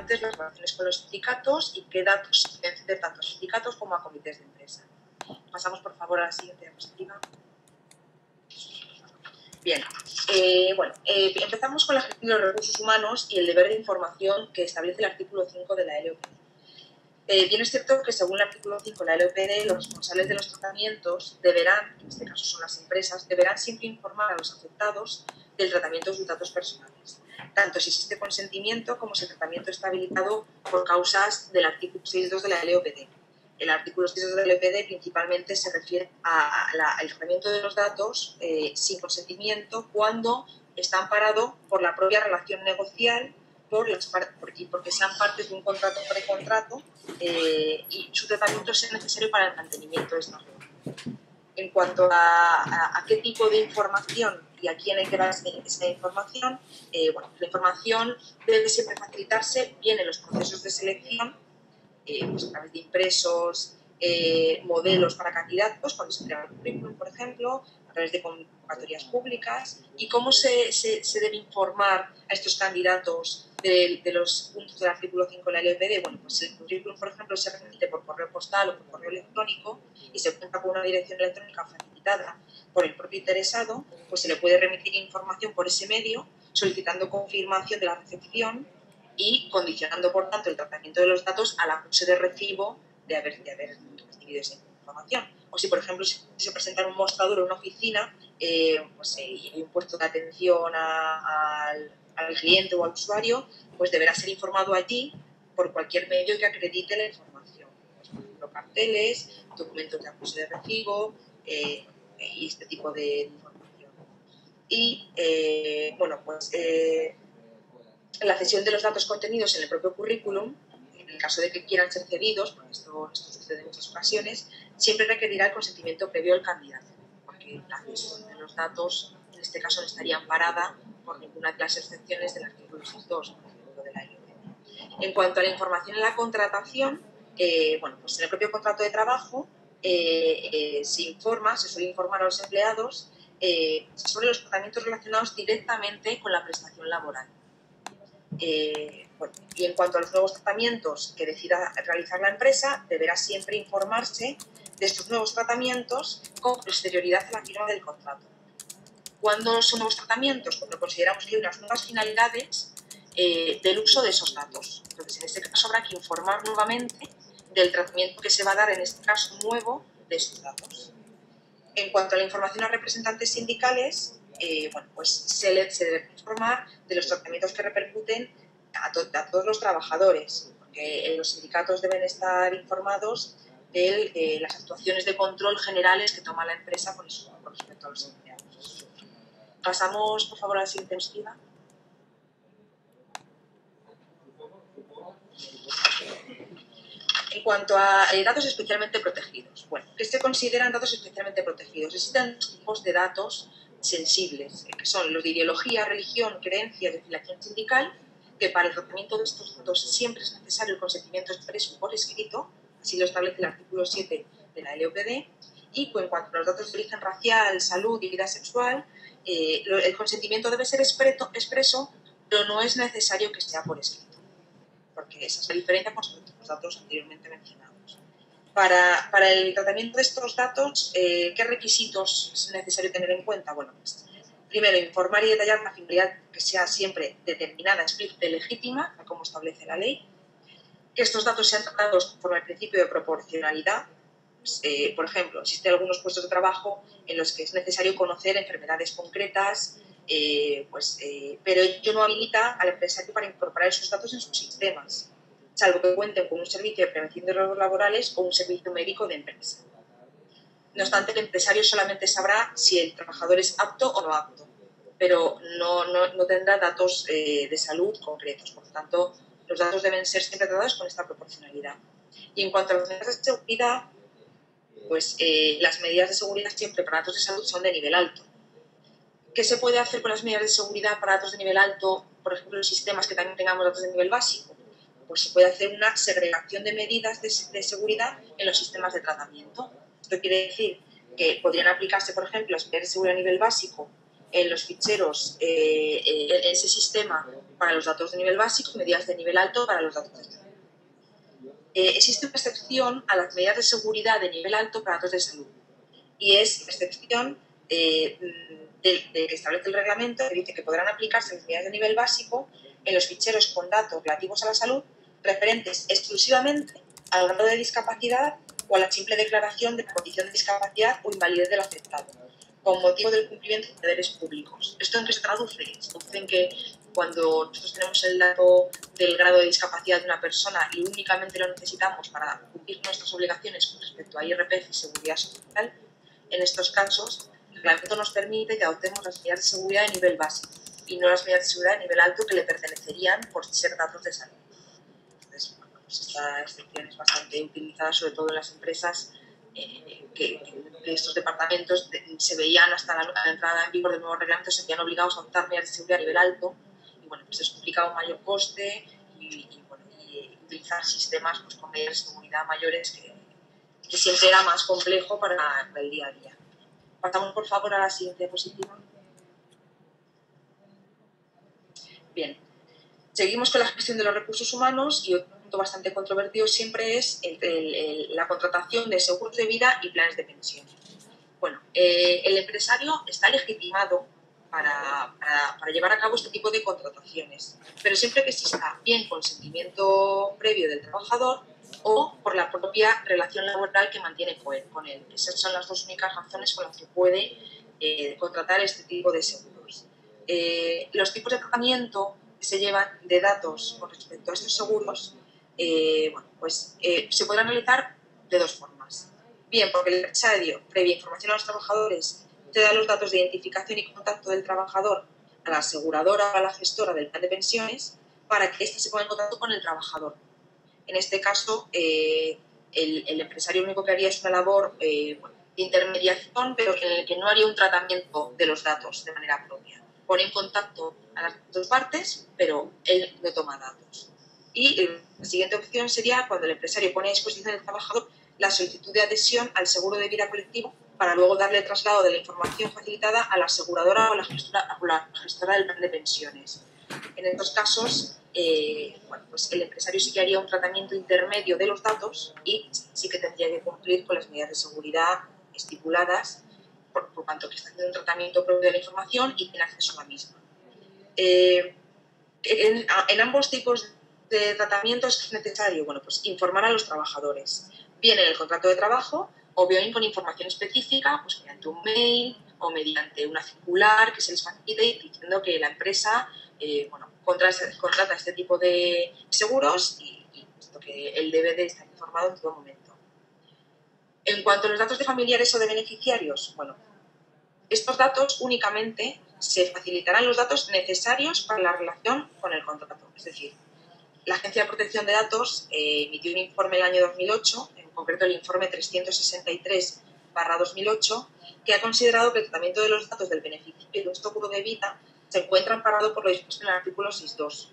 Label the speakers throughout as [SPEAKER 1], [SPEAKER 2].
[SPEAKER 1] importantes las relaciones con los sindicatos y qué datos se deben ceder tanto a sindicatos como a comités de empresa. Pasamos, por favor, a la siguiente diapositiva. Bien, empezamos con la gestión de los recursos humanos y el deber de información que establece el artículo 5 de la LOPD. Bien es cierto que según el artículo 5 de la LOPD, los responsables de los tratamientos deberán, en este caso son las empresas, deberán siempre informar a los afectados del tratamiento de sus datos personales, tanto si existe consentimiento como si el tratamiento está habilitado por causas del artículo 6.2 de la LOPD. El artículo 6.2 de la LOPD principalmente se refiere al tratamiento de los datos sin consentimiento cuando está amparado por la propia relación negocial porque sean partes de un contrato o precontrato y su tratamiento sea necesario para el mantenimiento de esta relación. En cuanto a qué tipo de información y a quién hay que dar esa información, la información debe siempre facilitarse bien en los procesos de selección, a través de impresos, modelos para candidatos, cuando se crea un currículum, por ejemplo, a través de convocatorias públicas, y cómo se debe informar a estos candidatos de los puntos del artículo 5 de la LOPD. Bueno, pues el currículum, por ejemplo, se remite por correo postal o por correo electrónico y se cuenta con una dirección electrónica facilitada por el propio interesado, pues se le puede remitir información por ese medio, solicitando confirmación de la recepción y condicionando, por tanto, el tratamiento de los datos al acuse de recibo de haber recibido esa información. O si, por ejemplo, se presenta en un mostrador o una oficina y hay un puesto de atención al cliente o al usuario, pues deberá ser informado allí por cualquier medio que acredite la información. Pues, por ejemplo, carteles, documentos de acuse de recibo y este tipo de información. Y, la cesión de los datos contenidos en el propio currículum, en el caso de que quieran ser cedidos, porque esto sucede en muchas ocasiones, siempre requerirá el consentimiento previo del candidato, porque la cesión de los datos, en este caso, no estaría amparada por ninguna de las excepciones del artículo 6.2, por ejemplo, de la LOPD. En cuanto a la información en la contratación, en el propio contrato de trabajo se suele informar a los empleados sobre los tratamientos relacionados directamente con la prestación laboral. Y en cuanto a los nuevos tratamientos que decida realizar la empresa, deberá siempre informarse de estos nuevos tratamientos con posterioridad a la firma del contrato. ¿Cuándo son nuevos tratamientos? Cuando consideramos que hay unas nuevas finalidades del uso de esos datos. Entonces, en este caso habrá que informar nuevamente del tratamiento que se va a dar, en este caso nuevo, de esos datos. En cuanto a la información a representantes sindicales, se debe informar de los tratamientos que repercuten a todos los trabajadores, porque los sindicatos deben estar informados de las actuaciones de control generales que toma la empresa con respecto a los empleados. Pasamos, por favor, a la siguiente diapositiva. En cuanto a datos especialmente protegidos. ¿Qué se consideran datos especialmente protegidos? Existen dos tipos de datos sensibles, que son los de ideología, religión, creencia, de afiliación sindical, que para el tratamiento de estos datos siempre es necesario el consentimiento expreso por escrito, así lo establece el artículo 7 de la LOPD, y en cuanto a los datos de origen racial, salud y vida sexual, el consentimiento debe ser expreso, pero no es necesario que sea por escrito, porque esa es la diferencia con los datos anteriormente mencionados. Para el tratamiento de estos datos, ¿qué requisitos es necesario tener en cuenta? Primero, informar y detallar la finalidad que sea siempre determinada, explícita y legítima, como establece la ley. Que estos datos sean tratados conforme al principio de proporcionalidad. Por ejemplo, existen algunos puestos de trabajo en los que es necesario conocer enfermedades concretas, pero ello no habilita al empresario para incorporar esos datos en sus sistemas, salvo que cuenten con un servicio de prevención de riesgos laborales o un servicio médico de empresa. No obstante, el empresario solamente sabrá si el trabajador es apto o no apto, pero no tendrá datos de salud concretos. Por lo tanto, los datos deben ser siempre tratados con esta proporcionalidad. Y en cuanto a las medidas de seguridad, las medidas de seguridad siempre para datos de salud son de nivel alto. ¿Qué se puede hacer con las medidas de seguridad para datos de nivel alto, por ejemplo, en sistemas que también tengamos datos de nivel básico? Pues se puede hacer una segregación de medidas de seguridad en los sistemas de tratamiento. Esto quiere decir que podrían aplicarse, por ejemplo, las medidas de seguridad a nivel básico en los ficheros, en ese sistema para los datos de nivel básico, medidas de nivel alto para los datos de salud. Existe una excepción a las medidas de seguridad de nivel alto para datos de salud, y es la excepción que establece el reglamento, que dice que podrán aplicarse las medidas de nivel básico en los ficheros con datos relativos a la salud referentes exclusivamente al grado de discapacidad o a la simple declaración de condición de discapacidad o invalidez del afectado, con motivo del cumplimiento de deberes públicos. ¿Esto en qué se traduce? Se traduce en que cuando nosotros tenemos el dato del grado de discapacidad de una persona y únicamente lo necesitamos para cumplir nuestras obligaciones con respecto a IRPF y seguridad social, en estos casos el reglamento nos permite que adoptemos las medidas de seguridad de nivel básico y no las medidas de seguridad de nivel alto que le pertenecerían por ser datos de salud. Entonces, bueno, pues esta excepción es bastante utilizada, sobre todo en las empresas que estos departamentos se veían hasta la entrada en vigor del nuevo reglamento, se veían obligados a adoptar medidas de seguridad a nivel alto y bueno, pues eso implicaba un mayor coste y utilizar sistemas pues, con medidas de seguridad mayores que siempre era más complejo para el día a día. Pasamos por favor a la siguiente diapositiva. Bien, seguimos con la gestión de los recursos humanos y otro punto bastante controvertido siempre es la contratación de seguros de vida y planes de pensión. Bueno, el empresario está legitimado para llevar a cabo este tipo de contrataciones, pero siempre que exista bien consentimiento previo del trabajador o por la propia relación laboral que mantiene con él. Esas son las dos únicas razones por las que puede contratar este tipo de seguros. Los tipos de tratamiento que se llevan de datos con respecto a estos seguros se podrán realizar de dos formas. Bien, porque el empresario, previa información a los trabajadores, te da los datos de identificación y contacto del trabajador a la aseguradora o a la gestora del plan de pensiones para que éste se ponga en contacto con el trabajador. En este caso, el empresario lo único que haría es una labor de intermediación, pero en el que no haría un tratamiento de los datos de manera propia. Pone en contacto a las dos partes, pero él no toma datos. Y la siguiente opción sería cuando el empresario pone a disposición del trabajador la solicitud de adhesión al seguro de vida colectivo para luego darle traslado de la información facilitada a la aseguradora o la gestora del plan de pensiones. En estos casos, pues el empresario sí que haría un tratamiento intermedio de los datos y sí que tendría que cumplir con las medidas de seguridad estipuladas por cuanto que está haciendo un tratamiento propio de la información y tiene acceso a la misma. En ambos tipos de tratamientos es necesario pues informar a los trabajadores, bien en el contrato de trabajo o bien con información específica, pues mediante un mail o mediante una circular que se les facilite diciendo que la empresa contrata este tipo de seguros y que él debe de estar informado en todo momento. En cuanto a los datos de familiares o de beneficiarios, estos datos únicamente se facilitarán los datos necesarios para la relación con el contrato. Es decir, la Agencia de Protección de Datos emitió un informe en el año 2008, en concreto el informe 363/2008, que ha considerado que el tratamiento de los datos del beneficiario de un seguro de vida se encuentra amparado por lo dispuesto en el artículo 6.2.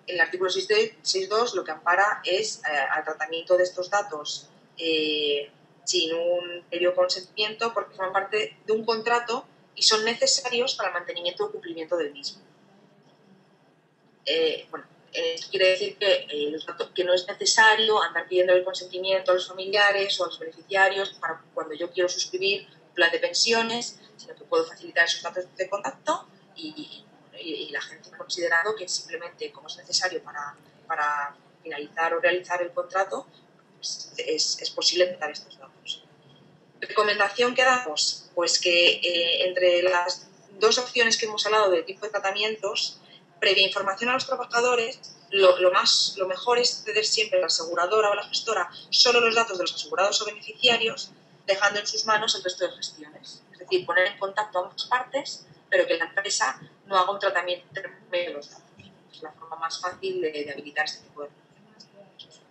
[SPEAKER 1] En el artículo 6.2 lo que ampara es al tratamiento de estos datos sin un previo consentimiento porque forman parte de un contrato y son necesarios para el mantenimiento o cumplimiento del mismo. Quiere decir que no es necesario andar pidiendo el consentimiento a los familiares o a los beneficiarios para cuando yo quiero suscribir un plan de pensiones, sino que puedo facilitar esos datos de contacto y la agencia ha considerado que simplemente como es necesario para finalizar o realizar el contrato, pues es posible dar estos datos. ¿Recomendación que damos? Pues que entre las dos opciones que hemos hablado del tipo de tratamientos, previa información a los trabajadores, lo mejor es ceder siempre a la aseguradora o a la gestora solo los datos de los asegurados o beneficiarios, dejando en sus manos el resto de gestiones. Es decir, poner en contacto a ambas partes, pero que la empresa no haga un tratamiento de los datos. Es la forma más fácil de habilitar este tipo de funciones.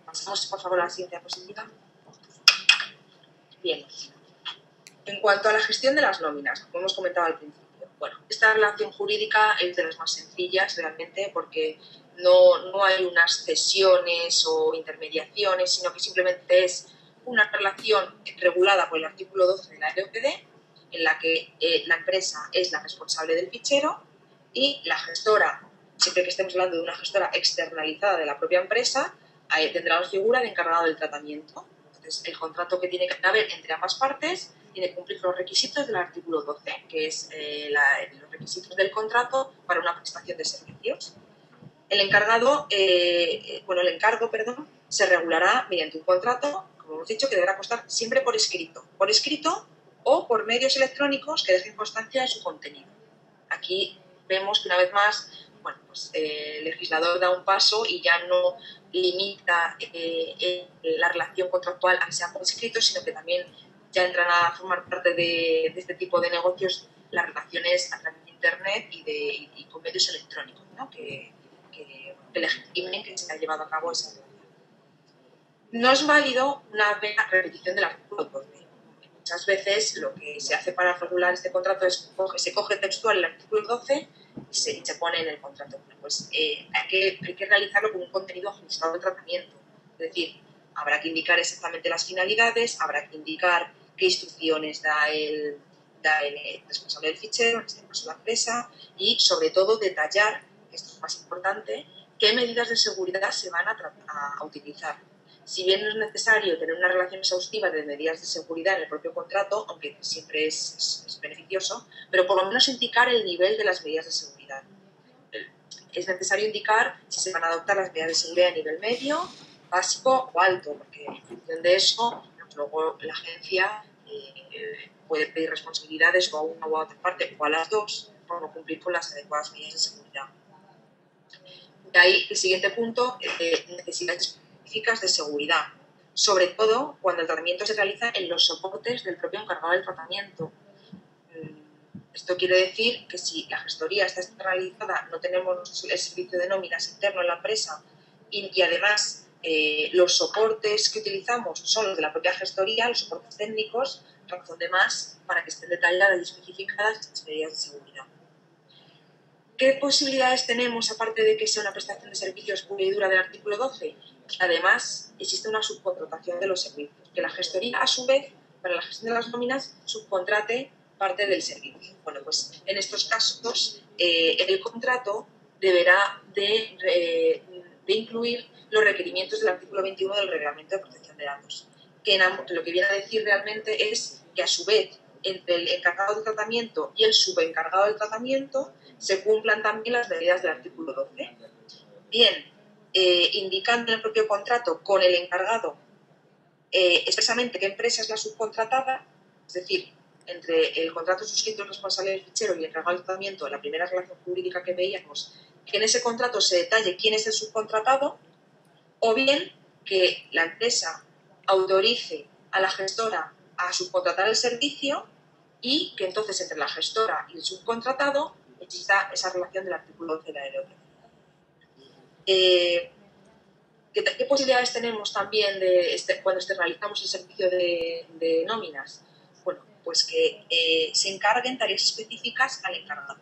[SPEAKER 1] Pasamos, por favor, a la siguiente diapositiva. Bien. En cuanto a la gestión de las nóminas, como hemos comentado al principio, esta relación jurídica es de las más sencillas realmente porque no hay unas cesiones o intermediaciones, sino que simplemente es una relación regulada por el artículo 12 de la LOPD en la que la empresa es la responsable del fichero y la gestora, siempre que estemos hablando de una gestora externalizada de la propia empresa, tendrá la figura de encargado del tratamiento. Entonces, el contrato que tiene que haber entre ambas partes tiene que cumplir los requisitos del artículo 12, que es los requisitos del contrato para una prestación de servicios. El encargo, se regulará mediante un contrato, como hemos dicho, que deberá constar siempre por escrito o por medios electrónicos que dejen constancia de su contenido. Aquí vemos que una vez más, el legislador da un paso y ya no limita la relación contractual a que sea por escrito, sino que también ya entran a formar parte de este tipo de negocios las relaciones a través de Internet y con medios electrónicos, ¿no? que legitimen que se ha llevado a cabo esa relación. No es válido una mera repetición del artículo 12. Muchas veces lo que se hace para regular este contrato es que se coge textual el artículo 12 y se pone en el contrato. Pues hay que realizarlo con un contenido ajustado al tratamiento. Es decir, habrá que indicar exactamente las finalidades, habrá que indicar qué instrucciones da el responsable del fichero, en este caso la empresa, y sobre todo detallar, esto es más importante, qué medidas de seguridad se van a utilizar. Si bien no es necesario tener una relación exhaustiva de medidas de seguridad en el propio contrato, aunque siempre es beneficioso, pero por lo menos indicar el nivel de las medidas de seguridad. Es necesario indicar si se van a adoptar las medidas de seguridad a nivel medio, básico o alto, porque en función de eso, luego la agencia puede pedir responsabilidades o a una u a otra parte o a las dos por no cumplir con las adecuadas medidas de seguridad. De ahí el siguiente punto, necesidades específicas de seguridad, sobre todo cuando el tratamiento se realiza en los soportes del propio encargado del tratamiento. Esto quiere decir que si la gestoría está externalizada, no tenemos el servicio de nóminas interno en la empresa y además los soportes que utilizamos son los de la propia gestoría, los soportes técnicos, razón de más para que estén detalladas y especificadas estas medidas de seguridad. ¿Qué posibilidades tenemos, aparte de que sea una prestación de servicios pura y dura del artículo 12? Además, existe una subcontratación de los servicios, que la gestoría, a su vez, para la gestión de las nóminas, subcontrate parte del servicio. Bueno, pues en estos casos, el contrato deberá de incluir los requerimientos del artículo 21 del Reglamento de Protección de Datos, que lo que viene a decir realmente es que, a su vez, entre el encargado del tratamiento y el subencargado del tratamiento, se cumplan también las medidas del artículo 12. Bien, indicando en el propio contrato con el encargado expresamente qué empresa es la subcontratada, es decir, entre el contrato suscrito el responsable del fichero y el encargado del tratamiento, la primera relación jurídica que veíamos, que en ese contrato se detalle quién es el subcontratado, o bien que la empresa autorice a la gestora a subcontratar el servicio y que entonces entre la gestora y el subcontratado exista esa relación del artículo 11 de la LOPD. ¿Qué posibilidades tenemos también cuando externalizamos el servicio de nóminas? Bueno, pues que se encarguen tareas específicas al encargado.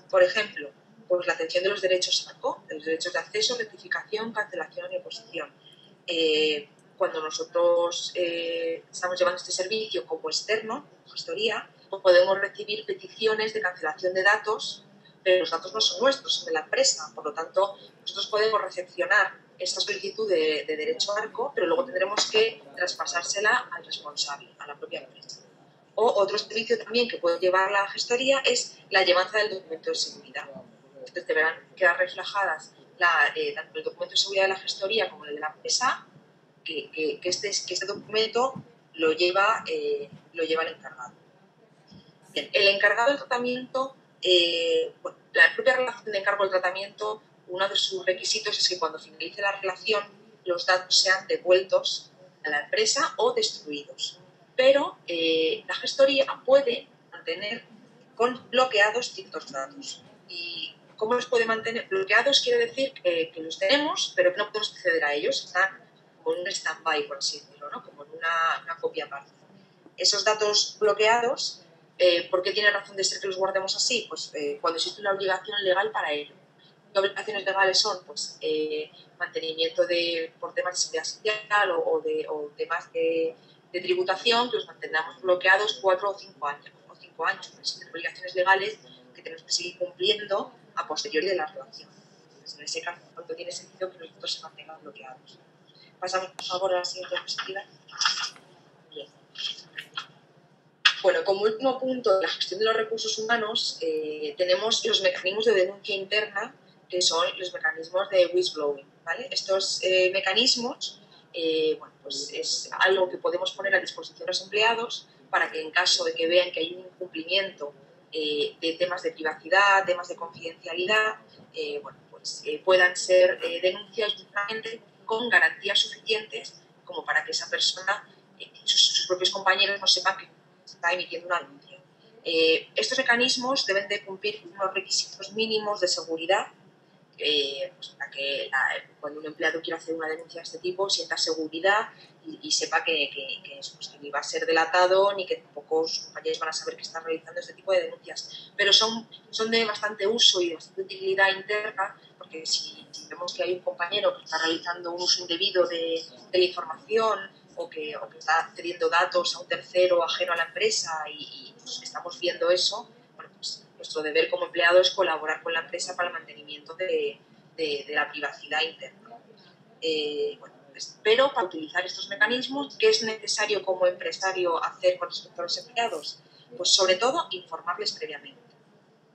[SPEAKER 1] Por ejemplo, pues la atención de los derechos ARCO, de los derechos de acceso, rectificación, cancelación y oposición. Cuando nosotros estamos llevando este servicio como externo, gestoría, pues podemos recibir peticiones de cancelación de datos, pero los datos no son nuestros, son de la empresa. Por lo tanto, nosotros podemos recepcionar esta solicitud de derecho ARCO, pero luego tendremos que traspasársela al responsable, a la propia empresa. O otro servicio también que puede llevar la gestoría es la llevanza del documento de seguridad. Entonces deberán quedar reflejadas tanto el documento de seguridad de la gestoría como el de la empresa, que este documento lo lleva el encargado. Bien, el encargado del tratamiento, la propia relación de encargo del tratamiento, uno de sus requisitos es que cuando finalice la relación los datos sean devueltos a la empresa o destruidos. Pero la gestoría puede mantener bloqueados ciertos datos. ¿Y cómo los puede mantener? Bloqueados quiere decir que los tenemos, pero que no podemos acceder a ellos. Están como en un stand-by, por así decirlo, ¿no? Como en una copia aparte. Esos datos bloqueados, ¿por qué tiene razón de ser que los guardemos así? Pues cuando existe una obligación legal para ello. ¿Qué obligaciones legales son? Pues mantenimiento por temas de seguridad social o temas de tributación, que los mantengamos bloqueados 4 o 5 5 años, pero son obligaciones legales que tenemos que seguir cumpliendo a posteriori de la relación. Entonces, en ese caso, no tiene sentido que los datos se mantengan bloqueados. Pasamos, por favor, a la siguiente diapositiva. Bien. Bueno, como último punto de la gestión de los recursos humanos, tenemos los mecanismos de denuncia interna, que son los mecanismos de whistleblowing, ¿vale? Estos mecanismos, bueno, pues es algo que podemos poner a disposición de los empleados para que en caso de que vean que hay un incumplimiento de temas de privacidad, temas de confidencialidad, bueno, pues puedan ser denunciados justamente con garantías suficientes como para que esa persona, sus propios compañeros no sepan que está emitiendo una denuncia. Estos mecanismos deben de cumplir unos requisitos mínimos de seguridad pues para que cuando un empleado quiera hacer una denuncia de este tipo sienta seguridad y sepa que ni va a ser delatado ni que tampoco sus compañeros van a saber que está realizando este tipo de denuncias. Pero son de bastante uso y de bastante utilidad interna, porque si vemos que hay un compañero que está realizando un uso indebido de la información o que está cediendo datos a un tercero ajeno a la empresa y pues, estamos viendo eso, bueno, pues nuestro deber como empleado es colaborar con la empresa para el mantenimiento de la privacidad interna. Bueno, pero para utilizar estos mecanismos, ¿qué es necesario como empresario hacer con respecto a los empleados? Pues sobre todo informarles previamente.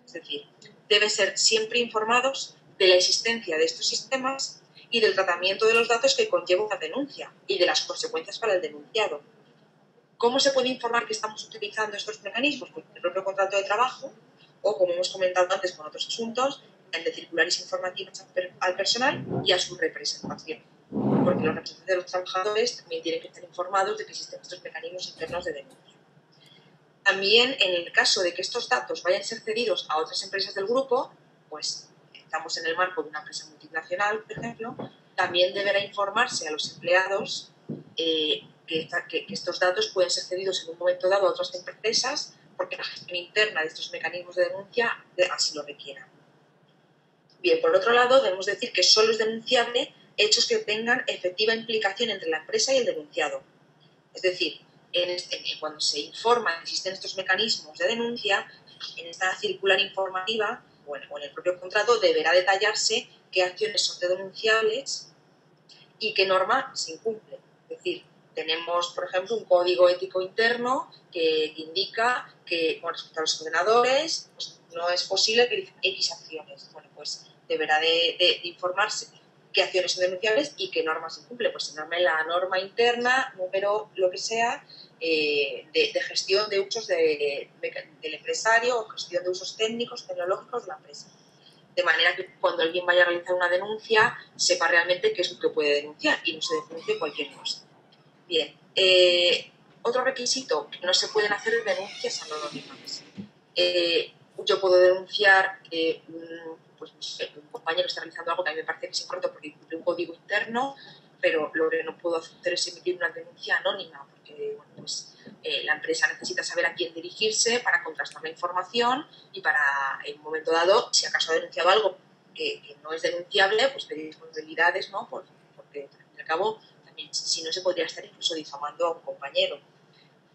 [SPEAKER 1] Es decir, deben ser siempre informados de la existencia de estos sistemas y del tratamiento de los datos que conlleva una denuncia y de las consecuencias para el denunciado. ¿Cómo se puede informar que estamos utilizando estos mecanismos? Pues el propio contrato de trabajo o, como hemos comentado antes con otros asuntos, el de circulares informativos al personal y a su representación. Porque los representantes de los trabajadores también tienen que estar informados de que existen estos mecanismos internos de denuncia. También, en el caso de que estos datos vayan a ser cedidos a otras empresas del grupo, pues estamos en el marco de una empresa multinacional, por ejemplo, también deberá informarse a los empleados que estos datos pueden ser cedidos en un momento dado a otras empresas porque la gestión interna de estos mecanismos de denuncia así lo requiera. Bien, por otro lado, debemos decir que solo es denunciable hechos que tengan efectiva implicación entre la empresa y el denunciado. Es decir, cuando se informa que existen estos mecanismos de denuncia, en esta circular informativa o en el propio contrato deberá detallarse qué acciones son denunciables y qué norma se incumple. Es decir, tenemos, por ejemplo, un código ético interno que indica que con respecto a los ordenadores pues, no es posible que X acciones. Bueno, pues deberá de informarse qué acciones son denunciables y qué normas se incumple. Pues se norma la norma interna, número, lo que sea, de gestión de usos del empresario o gestión de usos técnicos, tecnológicos de la empresa. De manera que cuando alguien vaya a realizar una denuncia sepa realmente qué es lo que puede denunciar y no se denuncie cualquier cosa. Bien, otro requisito, que no se pueden hacer denuncias anónimas. Yo puedo denunciar pues, un compañero está realizando algo que a mí me parece que es incorrecto porque incumple un código interno, pero lo que no puedo hacer es emitir una denuncia anónima porque bueno, pues, la empresa necesita saber a quién dirigirse para contrastar la información y para, en un momento dado, si acaso ha denunciado algo que no es denunciable, pues pedir responsabilidades, ¿no? Porque, al cabo, también, si no se podría estar incluso difamando a un compañero.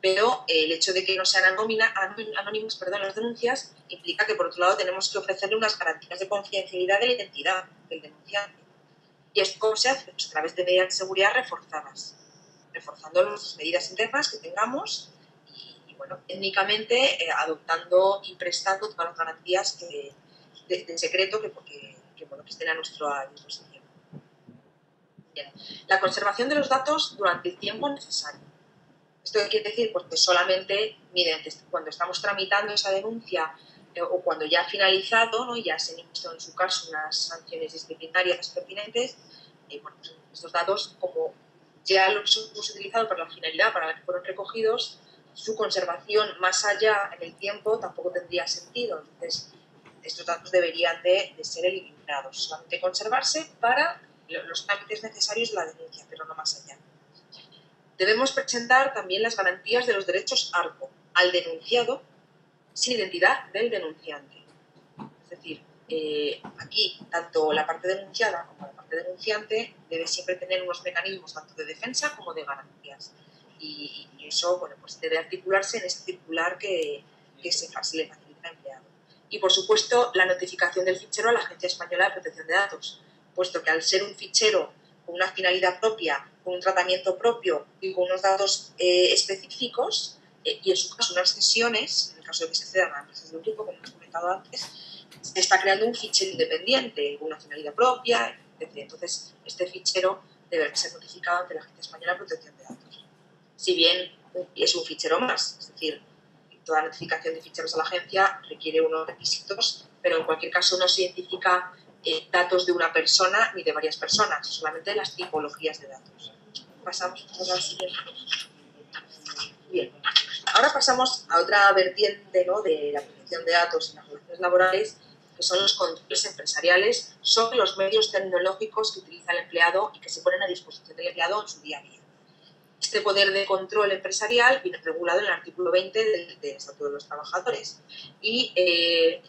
[SPEAKER 1] Pero el hecho de que no sean anónimos las denuncias implica que, por otro lado, tenemos que ofrecerle unas garantías de confidencialidad de la identidad del denunciante. ¿Y esto cómo se hace? Pues a través de medidas de seguridad reforzadas, reforzando las medidas internas que tengamos y bueno, técnicamente adoptando y prestando todas las garantías de secreto que estén a nuestra disposición. Bien. La conservación de los datos durante el tiempo necesario. Esto quiere decir pues, que solamente cuando estamos tramitando esa denuncia o cuando ya ha finalizado, ¿no? Ya se han impuesto en su caso unas sanciones disciplinarias pertinentes, bueno, pues estos datos, como ya los hemos utilizado para la finalidad para la que fueron recogidos, su conservación más allá en el tiempo tampoco tendría sentido. Entonces, estos datos deberían de ser eliminados, solamente conservarse para los trámites necesarios de la denuncia, pero no más allá. Debemos presentar también las garantías de los derechos ARCO al denunciado sin identidad del denunciante. Es decir, aquí tanto la parte denunciada como la parte denunciante debe siempre tener unos mecanismos tanto de defensa como de garantías. Y eso bueno, pues debe articularse en este circular que que se le facilita al empleado. Y, por supuesto, la notificación del fichero a la Agencia Española de Protección de Datos, puesto que al ser un fichero con una finalidad propia, con un tratamiento propio y con unos datos específicos, y en su caso unas cesiones, en el caso de que se cedan a empresas de un grupo, como hemos comentado antes, se está creando un fichero independiente con una finalidad propia, etc. Entonces, este fichero deberá ser notificado ante la Agencia Española de Protección de Datos. Si bien es un fichero más, es decir, toda notificación de ficheros a la agencia requiere unos requisitos, pero en cualquier caso no se identifica datos de una persona ni de varias personas, solamente las tipologías de datos. Pasamos a la siguiente. Bien, ahora pasamos a otra vertiente, ¿no?, de la protección de datos en las relaciones laborales, que son los controles empresariales sobre los medios tecnológicos que utiliza el empleado y que se ponen a disposición del empleado en su día a día. Este poder de control empresarial viene regulado en el artículo 20 del Estatuto de los Trabajadores y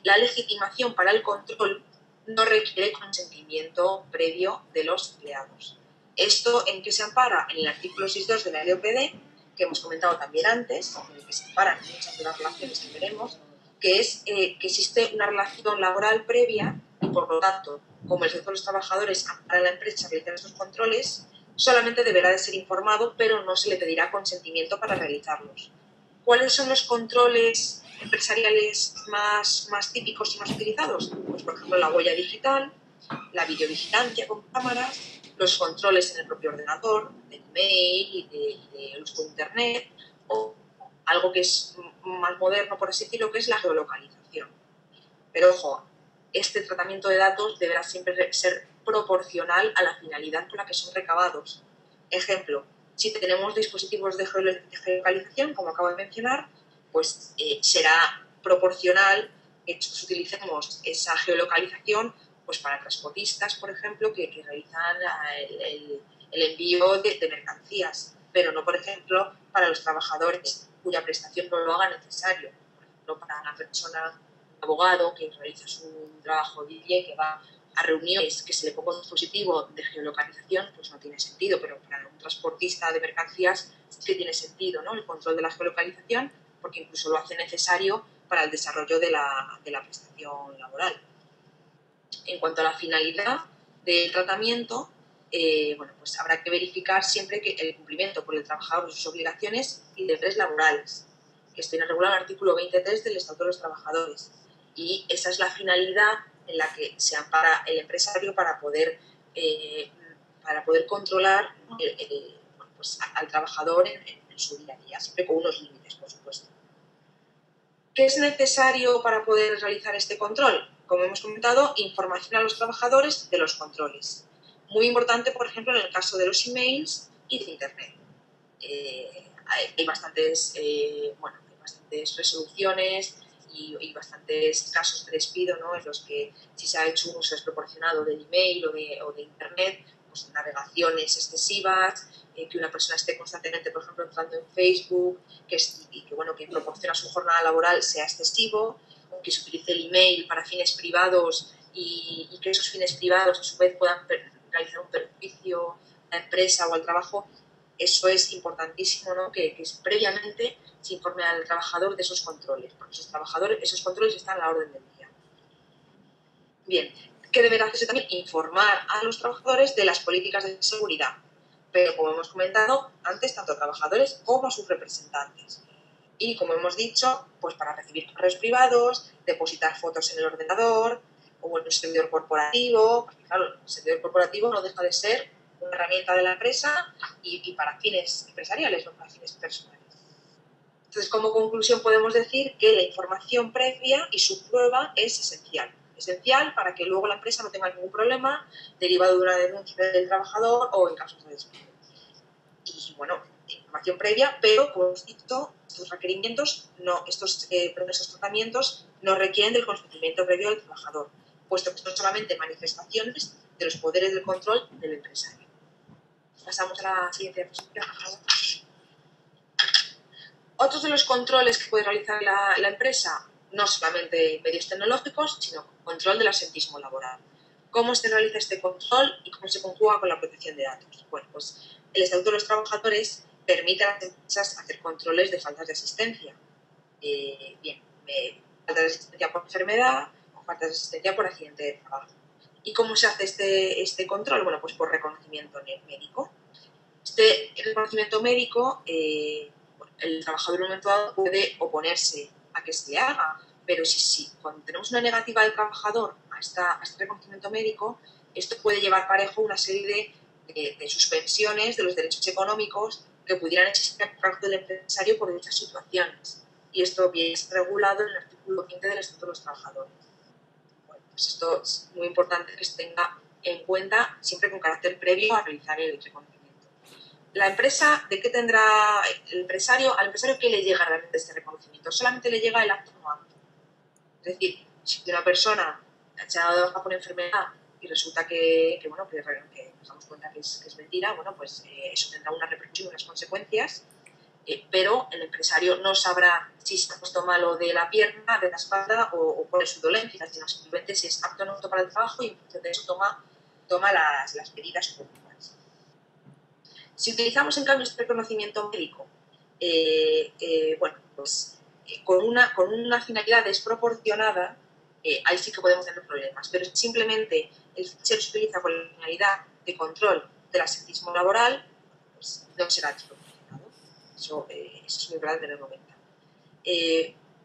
[SPEAKER 1] la legitimación para el control no requiere consentimiento previo de los empleados. ¿Esto en qué se ampara? En el artículo 6.2 de la LOPD, que hemos comentado también antes, en el que se amparan muchas de las relaciones que veremos, que es que existe una relación laboral previa y, por lo tanto, como el Estatuto de los Trabajadores ampara a la empresa que realiza estos controles, solamente deberá de ser informado, pero no se le pedirá consentimiento para realizarlos. ¿Cuáles son los controles empresariales más típicos y más utilizados? Pues, por ejemplo, la huella digital, la videovigilancia con cámaras, los controles en el propio ordenador, del mail y del uso de Internet, o algo que es más moderno, por así decirlo, que es la geolocalización. Pero, ojo, este tratamiento de datos deberá siempre ser proporcional a la finalidad con la que son recabados. Ejemplo, si tenemos dispositivos de geolocalización, como acabo de mencionar, pues será proporcional que utilicemos esa geolocalización pues para transportistas, por ejemplo, que realizan el envío de mercancías, pero no, por ejemplo, para los trabajadores cuya prestación no lo haga necesario. Por ejemplo, para una persona, un abogado que realiza su trabajo diario, que va a reuniones, que se le ponga un dispositivo de geolocalización, pues no tiene sentido, pero para un transportista de mercancías sí que tiene sentido, ¿no?, el control de la geolocalización, porque incluso lo hace necesario para el desarrollo de la prestación laboral. En cuanto a la finalidad del tratamiento, bueno, pues habrá que verificar siempre que el cumplimiento por el trabajador de sus obligaciones y deberes laborales, que esto viene regulado en el artículo 23 del Estatuto de los Trabajadores. Y esa es la finalidad en la que se ampara el empresario para poder controlar bueno, pues al trabajador en su día a día, siempre con unos límites, por supuesto. ¿Qué es necesario para poder realizar este control? Como hemos comentado, información a los trabajadores de los controles. Muy importante, por ejemplo, en el caso de los emails y de Internet. Hay bastantes resoluciones y bastantes casos de despido, ¿no?, en los que si se ha hecho un uso desproporcionado del email o de Internet, pues navegaciones excesivas, que una persona esté constantemente, por ejemplo, entrando en Facebook, que proporciona su jornada laboral sea excesivo, o que se utilice el email para fines privados y que esos fines privados a su vez puedan realizar un perjuicio a la empresa o al trabajo. Eso es importantísimo, ¿no?, que previamente se informe al trabajador de esos controles, porque esos controles están a la orden del día. Bien, ¿qué deberá hacerse también? Informar a los trabajadores de las políticas de seguridad, pero como hemos comentado antes, tanto a trabajadores como a sus representantes. Y como hemos dicho, pues para recibir correos privados, depositar fotos en el ordenador o en un servidor corporativo, porque claro, el servidor corporativo no deja de ser una herramienta de la empresa y para fines empresariales, no para fines personales. Entonces, como conclusión podemos decir que la información previa y su prueba es esencial. Esencial para que luego la empresa no tenga ningún problema derivado de una denuncia del trabajador o en casos de despido. Y bueno, información previa, pero como hemos dicho, estos requerimientos, estos tratamientos no requieren del consentimiento previo del trabajador, puesto que son solamente manifestaciones de los poderes del control del empresario. Pasamos a la siguiente diapositiva, por favor. Otros de los controles que puede realizar la empresa, no solamente medios tecnológicos, sino control del absentismo laboral. ¿Cómo se realiza este control y cómo se conjuga con la protección de datos? Bueno, pues el Estatuto de los Trabajadores permite a las empresas hacer controles de faltas de asistencia. Bien, falta de asistencia por enfermedad o falta de asistencia por accidente de trabajo. ¿Y cómo se hace este control? Bueno, pues por reconocimiento médico. Este reconocimiento médico, el trabajador en un momento dado puede oponerse a que se le haga, pero cuando tenemos una negativa del trabajador a este reconocimiento médico, esto puede llevar parejo una serie de suspensiones de los derechos económicos que pudieran existir por parte del empresario por dichas situaciones. Y esto viene regulado en el artículo 15 del Estatuto de los Trabajadores. Bueno, pues esto es muy importante que se tenga en cuenta siempre con carácter previo a realizar el reconocimiento. La empresa, ¿de qué tendrá el empresario? Al empresario, ¿qué le llega realmente este reconocimiento? Solamente le llega el acto no acto. Es decir, si una persona se ha dado de baja por enfermedad y resulta que nos damos cuenta que es mentira, bueno, pues eso tendrá una repercusión, unas consecuencias, pero el empresario no sabrá si se ha puesto malo de la pierna, de la espalda o cuál es su dolencia, sino simplemente si es apto o no apto para el trabajo y en función de eso toma las medidas oportunas. Si utilizamos en cambio este reconocimiento médico, con una finalidad desproporcionada, ahí sí que podemos tener problemas, pero simplemente el fichero se utiliza con la finalidad de control del absentismo laboral, pues no será desproporcionado. Eso es muy importante tenerlo en cuenta.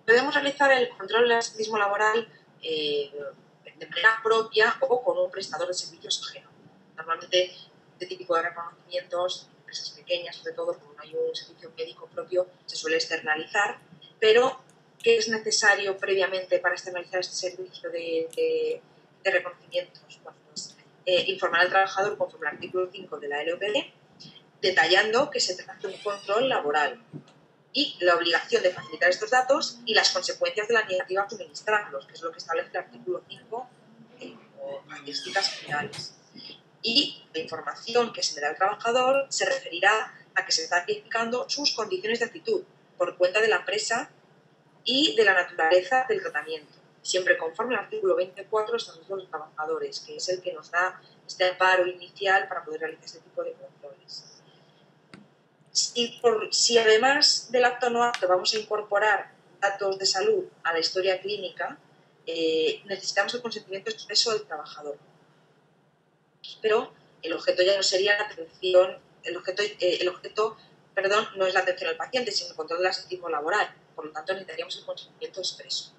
[SPEAKER 1] Podemos realizar el control del absentismo laboral de manera propia o con un prestador de servicios ajeno. Normalmente este tipo de reconocimientos, empresas pequeñas, sobre todo, como no hay un servicio médico propio, se suele externalizar, pero ¿qué es necesario previamente para externalizar este servicio de reconocimientos? Bueno, pues, informar al trabajador conforme al artículo 5 de la LOPD, detallando que se trata de un control laboral y la obligación de facilitar estos datos y las consecuencias de la negativa a suministrarlos, que es lo que establece el artículo 5 como características generales. Y la información que se le da al trabajador se referirá a que se está verificando sus condiciones de actitud por cuenta de la empresa y de la naturaleza del tratamiento, siempre conforme al artículo 24 del Estatuto de los Trabajadores, que es el que nos da este amparo inicial para poder realizar este tipo de controles. Si además del acto no acto vamos a incorporar datos de salud a la historia clínica, necesitamos el consentimiento expreso del trabajador. Pero el objeto ya no sería la atención, el objeto no es la atención al paciente, sino el control del absentismo laboral. Por lo tanto, necesitaríamos el consentimiento expreso.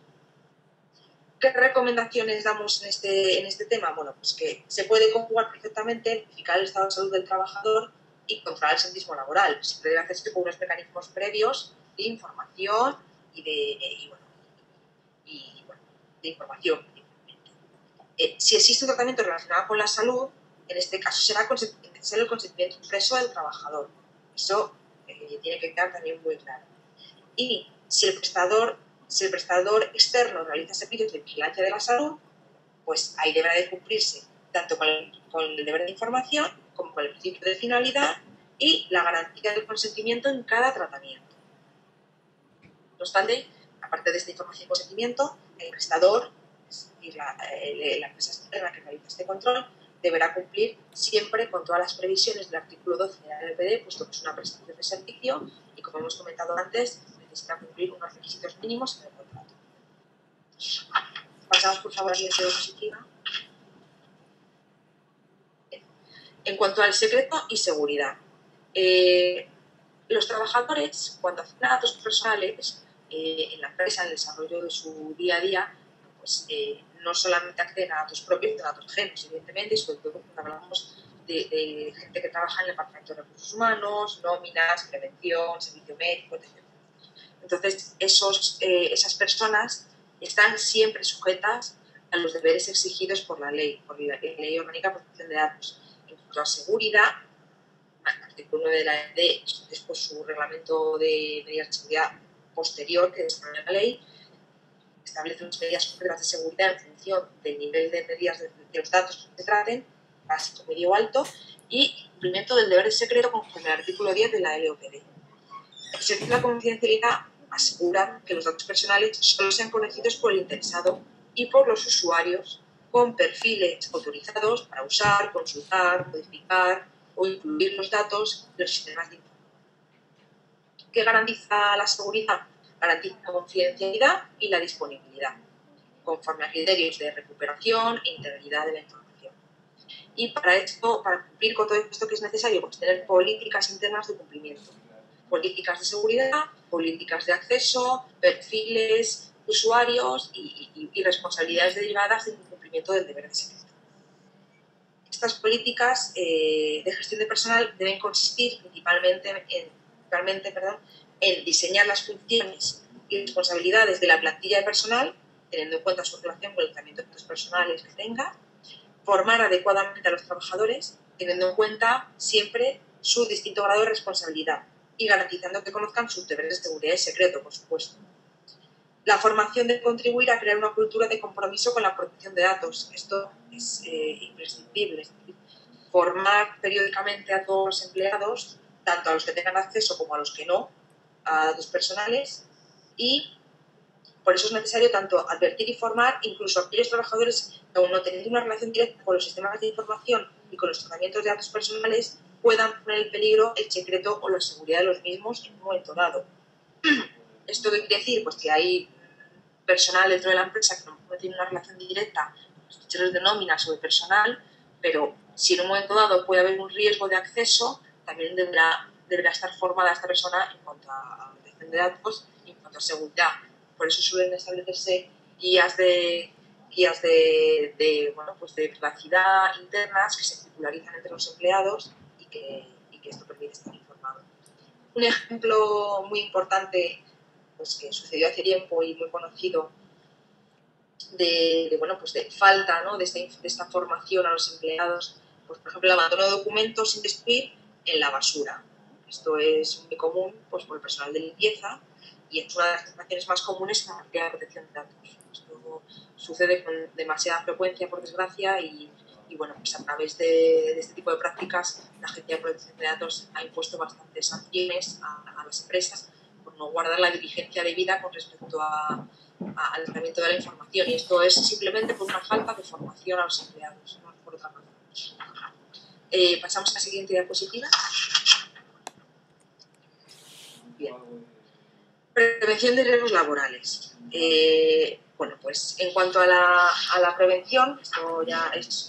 [SPEAKER 1] ¿Qué recomendaciones damos en este tema? Bueno, pues que se puede conjugar perfectamente verificar el estado de salud del trabajador y controlar el absentismo laboral. Siempre debe hacerse con unos mecanismos previos de información y de información. Si existe un tratamiento relacionado con la salud, en este caso será el consentimiento expreso del trabajador. Eso tiene que quedar también muy claro. Y si el prestador externo realiza servicios de vigilancia de la salud, pues ahí deberá de cumplirse tanto con el deber de información como con el principio de finalidad y la garantía del consentimiento en cada tratamiento. No obstante, aparte de esta información y consentimiento, el prestador y la empresa externa que realiza este control deberá cumplir siempre con todas las previsiones del artículo 12 de la LPD, puesto que es una prestación de servicio y, como hemos comentado antes, necesita cumplir unos requisitos mínimos en el contrato. Pasamos, por favor, a la siguiente diapositiva. En cuanto al secreto y seguridad, los trabajadores, cuando hacen datos personales en la empresa, en el desarrollo de su día a día, pues no solamente acceden a datos propios, sino a datos ajenos, evidentemente, y sobre todo cuando hablamos de gente que trabaja en el departamento de recursos humanos, nóminas, prevención, servicio médico, etc. Entonces, esas personas están siempre sujetas a los deberes exigidos por la ley Ley Orgánica de Protección de Datos. En cuanto a seguridad, el artículo 9 de la ley, después su reglamento de medidas de seguridad posterior que desarrolla la ley, establece unas medidas concretas de seguridad en función del nivel de medidas de los datos que se traten, básico, medio o alto, y cumplimiento del deber de secreto conforme al artículo 10 de la LOPD. El servicio de la confidencialidad asegura que los datos personales solo sean conocidos por el interesado y por los usuarios con perfiles autorizados para usar, consultar, modificar o incluir los datos en los sistemas de información. ¿Qué garantiza la seguridad? Garantiza la confidencialidad y la disponibilidad, conforme a criterios de recuperación e integridad de la información. Y para esto, para cumplir con todo esto que es necesario, pues tener políticas internas de cumplimiento, políticas de seguridad, políticas de acceso, perfiles, usuarios y responsabilidades derivadas del incumplimiento del deber de secreto. Estas políticas de gestión de personal deben consistir principalmente en diseñar las funciones y responsabilidades de la plantilla de personal, teniendo en cuenta su relación con el tratamiento de datos personales que tenga, formar adecuadamente a los trabajadores, teniendo en cuenta siempre su distinto grado de responsabilidad y garantizando que conozcan sus deberes de seguridad y secreto, por supuesto. La formación debe contribuir a crear una cultura de compromiso con la protección de datos. Esto es imprescindible. Es decir, formar periódicamente a todos los empleados, tanto a los que tengan acceso como a los que no, a datos personales, y por eso es necesario tanto advertir y formar incluso a aquellos trabajadores que, aún no teniendo una relación directa con los sistemas de información y con los tratamientos de datos personales, puedan poner en peligro el secreto o la seguridad de los mismos en un momento dado. ¿Esto qué quiere decir? Pues que hay personal dentro de la empresa que no tiene una relación directa con los ficheros de nóminas o de personal, pero si en un momento dado puede haber un riesgo de acceso, también deberá estar formada esta persona en cuanto a protección de datos y en cuanto a seguridad. Por eso suelen establecerse guías de privacidad internas que se circularizan entre los empleados y que esto permite estar informado. Un ejemplo muy importante, pues, que sucedió hace tiempo y muy conocido de falta, ¿no?, de esta formación a los empleados, pues, por ejemplo, el abandono de documentos sin destruir en la basura. Esto es muy común, pues, por el personal de limpieza, y es una de las situaciones más comunes en la materia de protección de datos. Esto sucede con demasiada frecuencia, por desgracia, y bueno, pues a través de este tipo de prácticas, la Agencia de Protección de Datos ha impuesto bastantes sanciones a las empresas por no guardar la diligencia debida con respecto al tratamiento de la información, y esto es simplemente por una falta de formación a los empleados, no por otra razón. Pasamos a la siguiente diapositiva. Bien. Prevención de riesgos laborales. Bueno, pues en cuanto a la prevención, esto ya es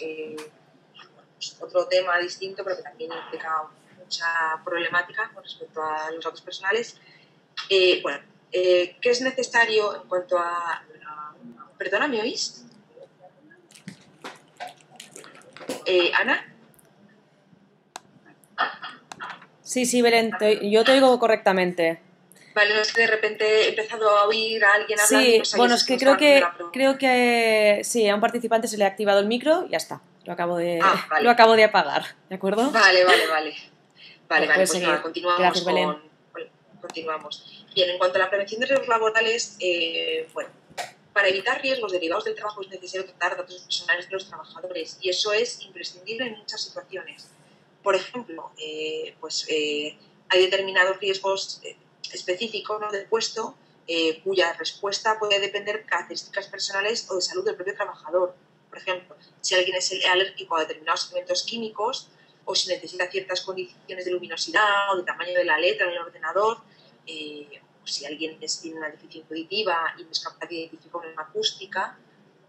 [SPEAKER 1] pues otro tema distinto, pero que también implica mucha problemática con respecto a los datos personales. ¿Qué es necesario en cuanto a... Perdona, ¿me oís? ¿Ana?
[SPEAKER 2] Sí, Belén, yo te oigo correctamente.
[SPEAKER 1] Vale, no es que de repente he empezado a oír a alguien hablando y no
[SPEAKER 2] Sí,
[SPEAKER 1] sabía
[SPEAKER 2] bueno,
[SPEAKER 1] si
[SPEAKER 2] es que
[SPEAKER 1] estaba
[SPEAKER 2] creo que sí, a un participante se le ha activado el micro y ya está. Lo acabo de apagar, ¿de acuerdo?
[SPEAKER 1] Vale,
[SPEAKER 2] Puedes
[SPEAKER 1] pues nada,
[SPEAKER 2] seguir. Gracias, Belén.
[SPEAKER 1] continuamos. Bien, en cuanto a la prevención de riesgos laborales, para evitar riesgos derivados del trabajo es necesario tratar datos personales de los trabajadores, y eso es imprescindible en muchas situaciones. Por ejemplo, hay determinados riesgos específicos, ¿no?, del puesto, cuya respuesta puede depender de características personales o de salud del propio trabajador. Por ejemplo, si alguien es alérgico a determinados elementos químicos, o si necesita ciertas condiciones de luminosidad o de tamaño de la letra en el ordenador, o si alguien tiene una deficiencia auditiva y no es capaz de identificar una acústica,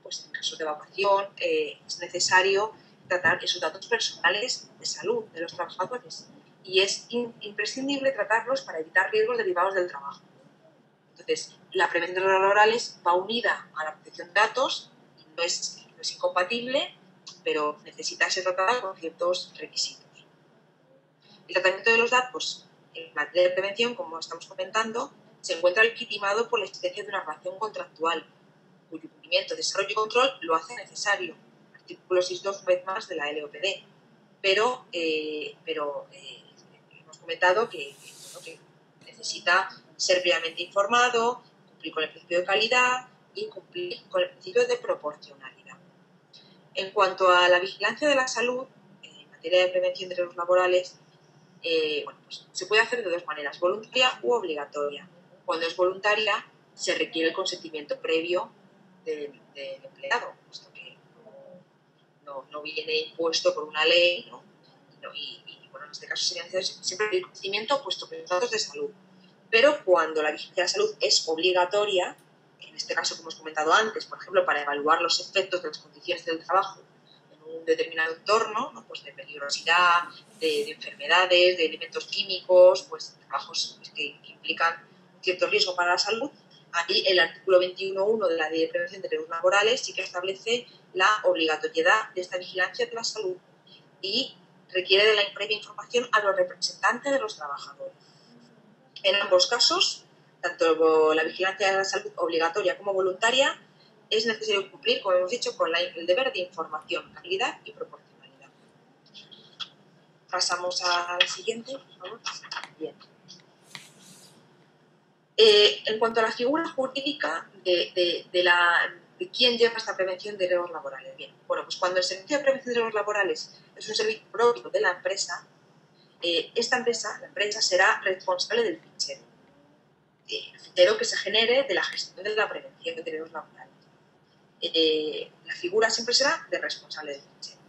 [SPEAKER 1] pues en casos de evacuación es necesario tratar esos datos personales de salud de los trabajadores, y es imprescindible tratarlos para evitar riesgos derivados del trabajo. Entonces, la prevención de riesgos laborales va unida a la protección de datos y no es incompatible, pero necesita ser tratada con ciertos requisitos. El tratamiento de los datos en materia de prevención, como estamos comentando, se encuentra legitimado por la existencia de una relación contractual, cuyo cumplimiento, desarrollo y control lo hace necesario. Artículo 6.2, una vez más, de la LOPD. Pero hemos comentado que necesita ser previamente informado, cumplir con el principio de calidad y cumplir con el principio de proporcionalidad. En cuanto a la vigilancia de la salud, en materia de prevención de riesgos laborales, pues se puede hacer de dos maneras, voluntaria u obligatoria. Cuando es voluntaria, se requiere el consentimiento previo del empleado, puesto que no viene impuesto por una ley, ¿no? En este caso sería necesario siempre el consentimiento, puesto que los datos de salud pero cuando la vigilancia de la salud es obligatoria, en este caso, como hemos comentado antes, por ejemplo, para evaluar los efectos de las condiciones del trabajo en un determinado entorno, ¿no? Pues de peligrosidad, de enfermedades, de elementos químicos, pues trabajos pues, que implican cierto riesgo para la salud. Ahí el artículo 21.1 de la Ley de Prevención de Riesgos Laborales sí que establece la obligatoriedad de esta vigilancia de la salud y requiere de la previa información a los representantes de los trabajadores. En ambos casos, tanto la vigilancia de la salud obligatoria como voluntaria, es necesario cumplir, como hemos dicho, con el deber de información, calidad y proporcionalidad. Pasamos al siguiente, por favor. Bien. En cuanto a la figura jurídica de quién lleva esta prevención de riesgos laborales. Bien, bueno, pues cuando el servicio de prevención de riesgos laborales es un servicio propio de la empresa, la empresa será responsable del fichero. El fichero que se genere de la gestión de la prevención de riesgos laborales. La figura siempre será de responsable del fichero.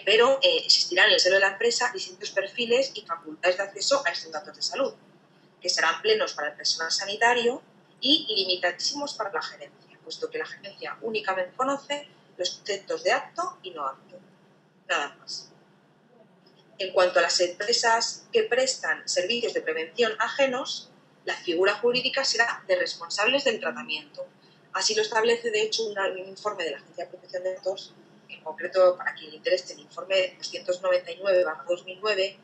[SPEAKER 1] Pero existirán en el seno de la empresa distintos perfiles y facultades de acceso a estos datos de salud, que serán plenos para el personal sanitario y limitadísimos para la gerencia, puesto que la gerencia únicamente conoce los conceptos de apto y no apto. Nada más. En cuanto a las empresas que prestan servicios de prevención ajenos, la figura jurídica será de responsables del tratamiento. Así lo establece, de hecho, un informe de la Agencia de Protección de Datos, en concreto, para quien le interese, el informe 299/2009,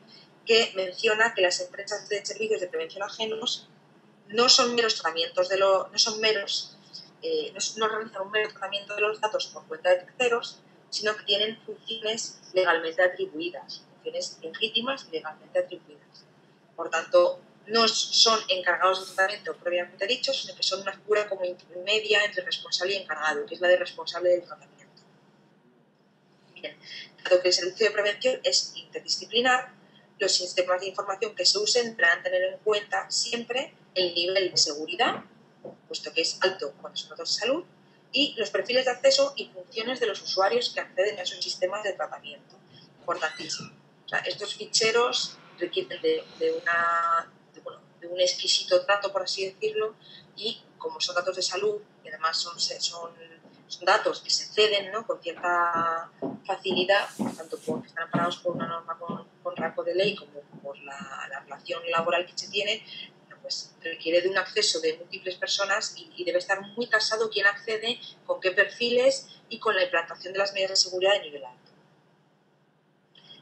[SPEAKER 1] que menciona que las empresas de servicios de prevención ajenos no son meros tratamientos no realizan un mero tratamiento de los datos por cuenta de terceros, sino que tienen funciones legalmente atribuidas, funciones legítimas y legalmente atribuidas. Por tanto, no son encargados de tratamiento propiamente dicho, sino que son una figura como intermedia entre responsable y encargado, que es la de responsable del tratamiento. Bien, dado que el servicio de prevención es interdisciplinar, los sistemas de información que se usen deberán tener en cuenta siempre el nivel de seguridad, puesto que es alto cuando son datos de salud, y los perfiles de acceso y funciones de los usuarios que acceden a esos sistemas de tratamiento. Importantísimo. O sea, estos ficheros requieren de un exquisito trato, por así decirlo, y como son datos de salud, y además son datos que se ceden, ¿no?, con cierta facilidad, tanto porque están amparados por una norma con rango de ley como por la relación laboral que se tiene, pues requiere de un acceso de múltiples personas y debe estar muy tasado quién accede, con qué perfiles y con la implantación de las medidas de seguridad de nivel alto.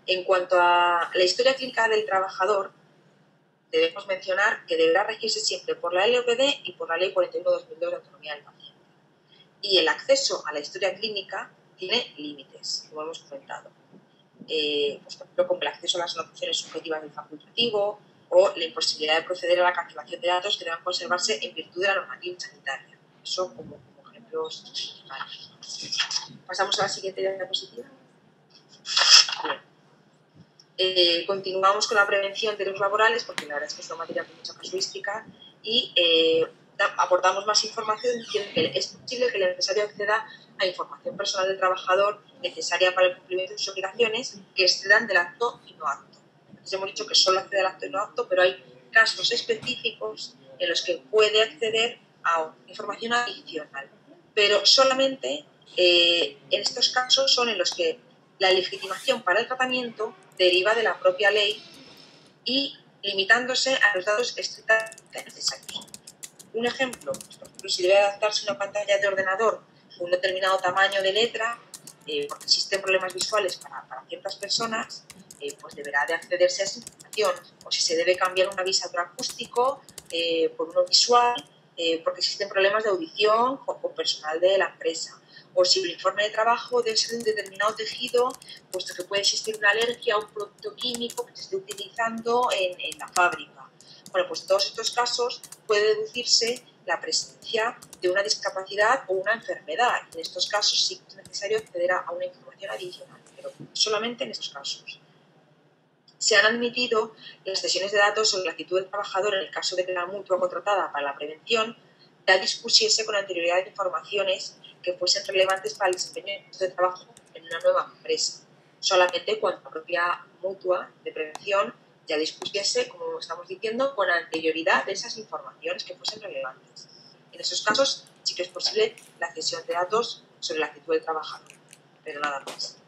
[SPEAKER 1] En cuanto a la historia clínica del trabajador, debemos mencionar que deberá regirse siempre por la LOPD y por la Ley 41/2002 de Autonomía del Paciente. Y el acceso a la historia clínica tiene límites, como hemos comentado. Pues, por ejemplo, como el acceso a las anotaciones subjetivas del facultativo o la imposibilidad de proceder a la cancelación de datos que deban conservarse en virtud de la normativa sanitaria. Eso como ejemplos. Vale. Pasamos a la siguiente diapositiva. Bien. Continuamos con la prevención de riesgos laborales, porque la verdad es que es una materia con mucha casuística, y aportamos más información diciendo que es posible que el empresario acceda a información personal del trabajador necesaria para el cumplimiento de sus obligaciones que excedan del acto y no acto. Entonces hemos dicho que solo accede al acto y no acto, pero hay casos específicos en los que puede acceder a información adicional. Pero solamente en estos casos son en los que la legitimación para el tratamiento deriva de la propia ley y limitándose a los datos estrictamente necesarios. Un ejemplo, por ejemplo, si debe adaptarse una pantalla de ordenador con un determinado tamaño de letra, porque existen problemas visuales para ciertas personas, pues deberá de accederse a esa información. O si se debe cambiar un avisador acústico por uno visual, porque existen problemas de audición con personal de la empresa. O si el informe de trabajo debe ser de un determinado tejido, puesto que puede existir una alergia a un producto químico que se esté utilizando en la fábrica. Bueno, pues en todos estos casos puede deducirse la presencia de una discapacidad o una enfermedad. En estos casos sí que es necesario acceder a una información adicional, pero solamente en estos casos. Se han admitido las cesiones de datos sobre la actitud del trabajador en el caso de que la mutua contratada para la prevención ya dispusiese con anterioridad de informaciones que fuesen relevantes para el desempeño de trabajo en una nueva empresa, solamente cuando la propia mutua de prevención ya dispusiese, como estamos diciendo, con anterioridad de esas informaciones que fuesen relevantes. En esos casos sí que es posible la cesión de datos sobre la actitud del trabajador, pero nada más.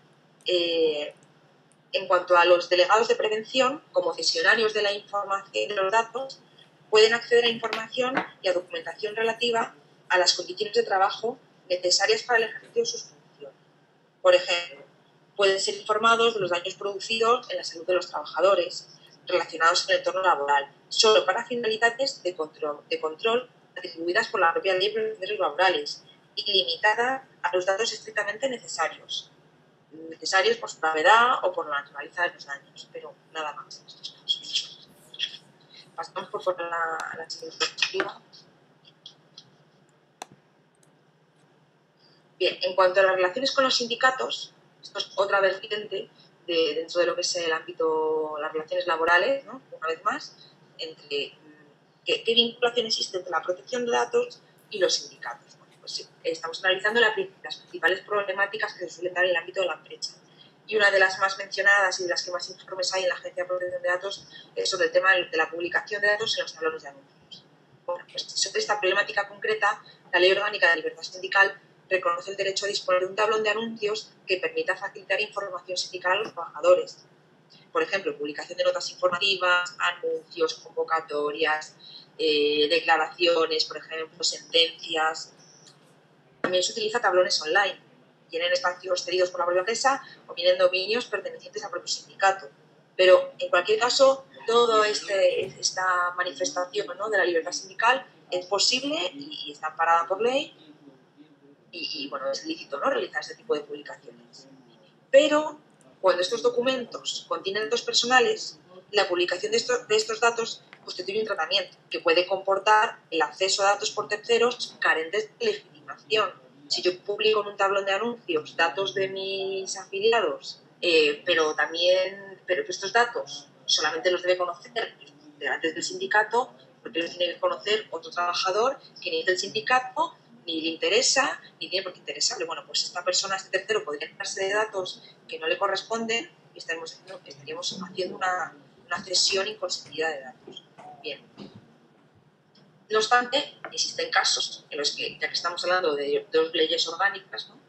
[SPEAKER 1] En cuanto a los delegados de prevención, como cesionarios de la información de los datos, pueden acceder a información y a documentación relativa a las condiciones de trabajo necesarias para el ejercicio de sus funciones. Por ejemplo, pueden ser informados de los daños producidos en la salud de los trabajadores relacionados con el entorno laboral, solo para finalidades de control atribuidas por la propia ley de protección laborales y limitada a los datos estrictamente necesarios por su gravedad o por la naturaleza de los daños, pero nada más en estos casos. Pasamos por favor a la siguiente diapositiva. Bien, en cuanto a las relaciones con los sindicatos, esto es otra vertiente dentro de lo que es el ámbito, las relaciones laborales, ¿no? Una vez más, entre qué vinculación existe entre la protección de datos y los sindicatos. Bueno, pues sí, estamos analizando las principales problemáticas que se suelen dar en el ámbito de la empresa. Y una de las más mencionadas y de las que más informes hay en la Agencia de Protección de Datos es sobre el tema de la publicación de datos en los tablones de anuncios. Bueno, pues sobre esta problemática concreta, la Ley Orgánica de Libertad Sindical reconoce el derecho a disponer de un tablón de anuncios que permita facilitar información sindical a los trabajadores. Por ejemplo, publicación de notas informativas, anuncios, convocatorias, declaraciones, por ejemplo, sentencias. También se utiliza tablones online, bien en espacios cedidos por la propia empresa o bien en dominios pertenecientes al propio sindicato. Pero, en cualquier caso, toda esta manifestación, ¿no?, de la libertad sindical es posible y está amparada por ley y bueno, es lícito, ¿no?, realizar este tipo de publicaciones. Pero cuando estos documentos contienen datos personales, la publicación de estos datos constituye un tratamiento que puede comportar el acceso a datos por terceros carentes de legitimación. Si yo publico en un tablón de anuncios datos de mis afiliados, pero estos datos solamente los debe conocer los integrantes del sindicato, porque los tiene que conocer otro trabajador que ni es del sindicato, ni le interesa, ni tiene por qué interesarle. Bueno, pues esta persona, este tercero, podría darse de datos que no le corresponden y estaríamos haciendo una cesión inconsentida de datos. Bien. No obstante, existen casos en los que, ya que estamos hablando de dos leyes orgánicas, ¿no?,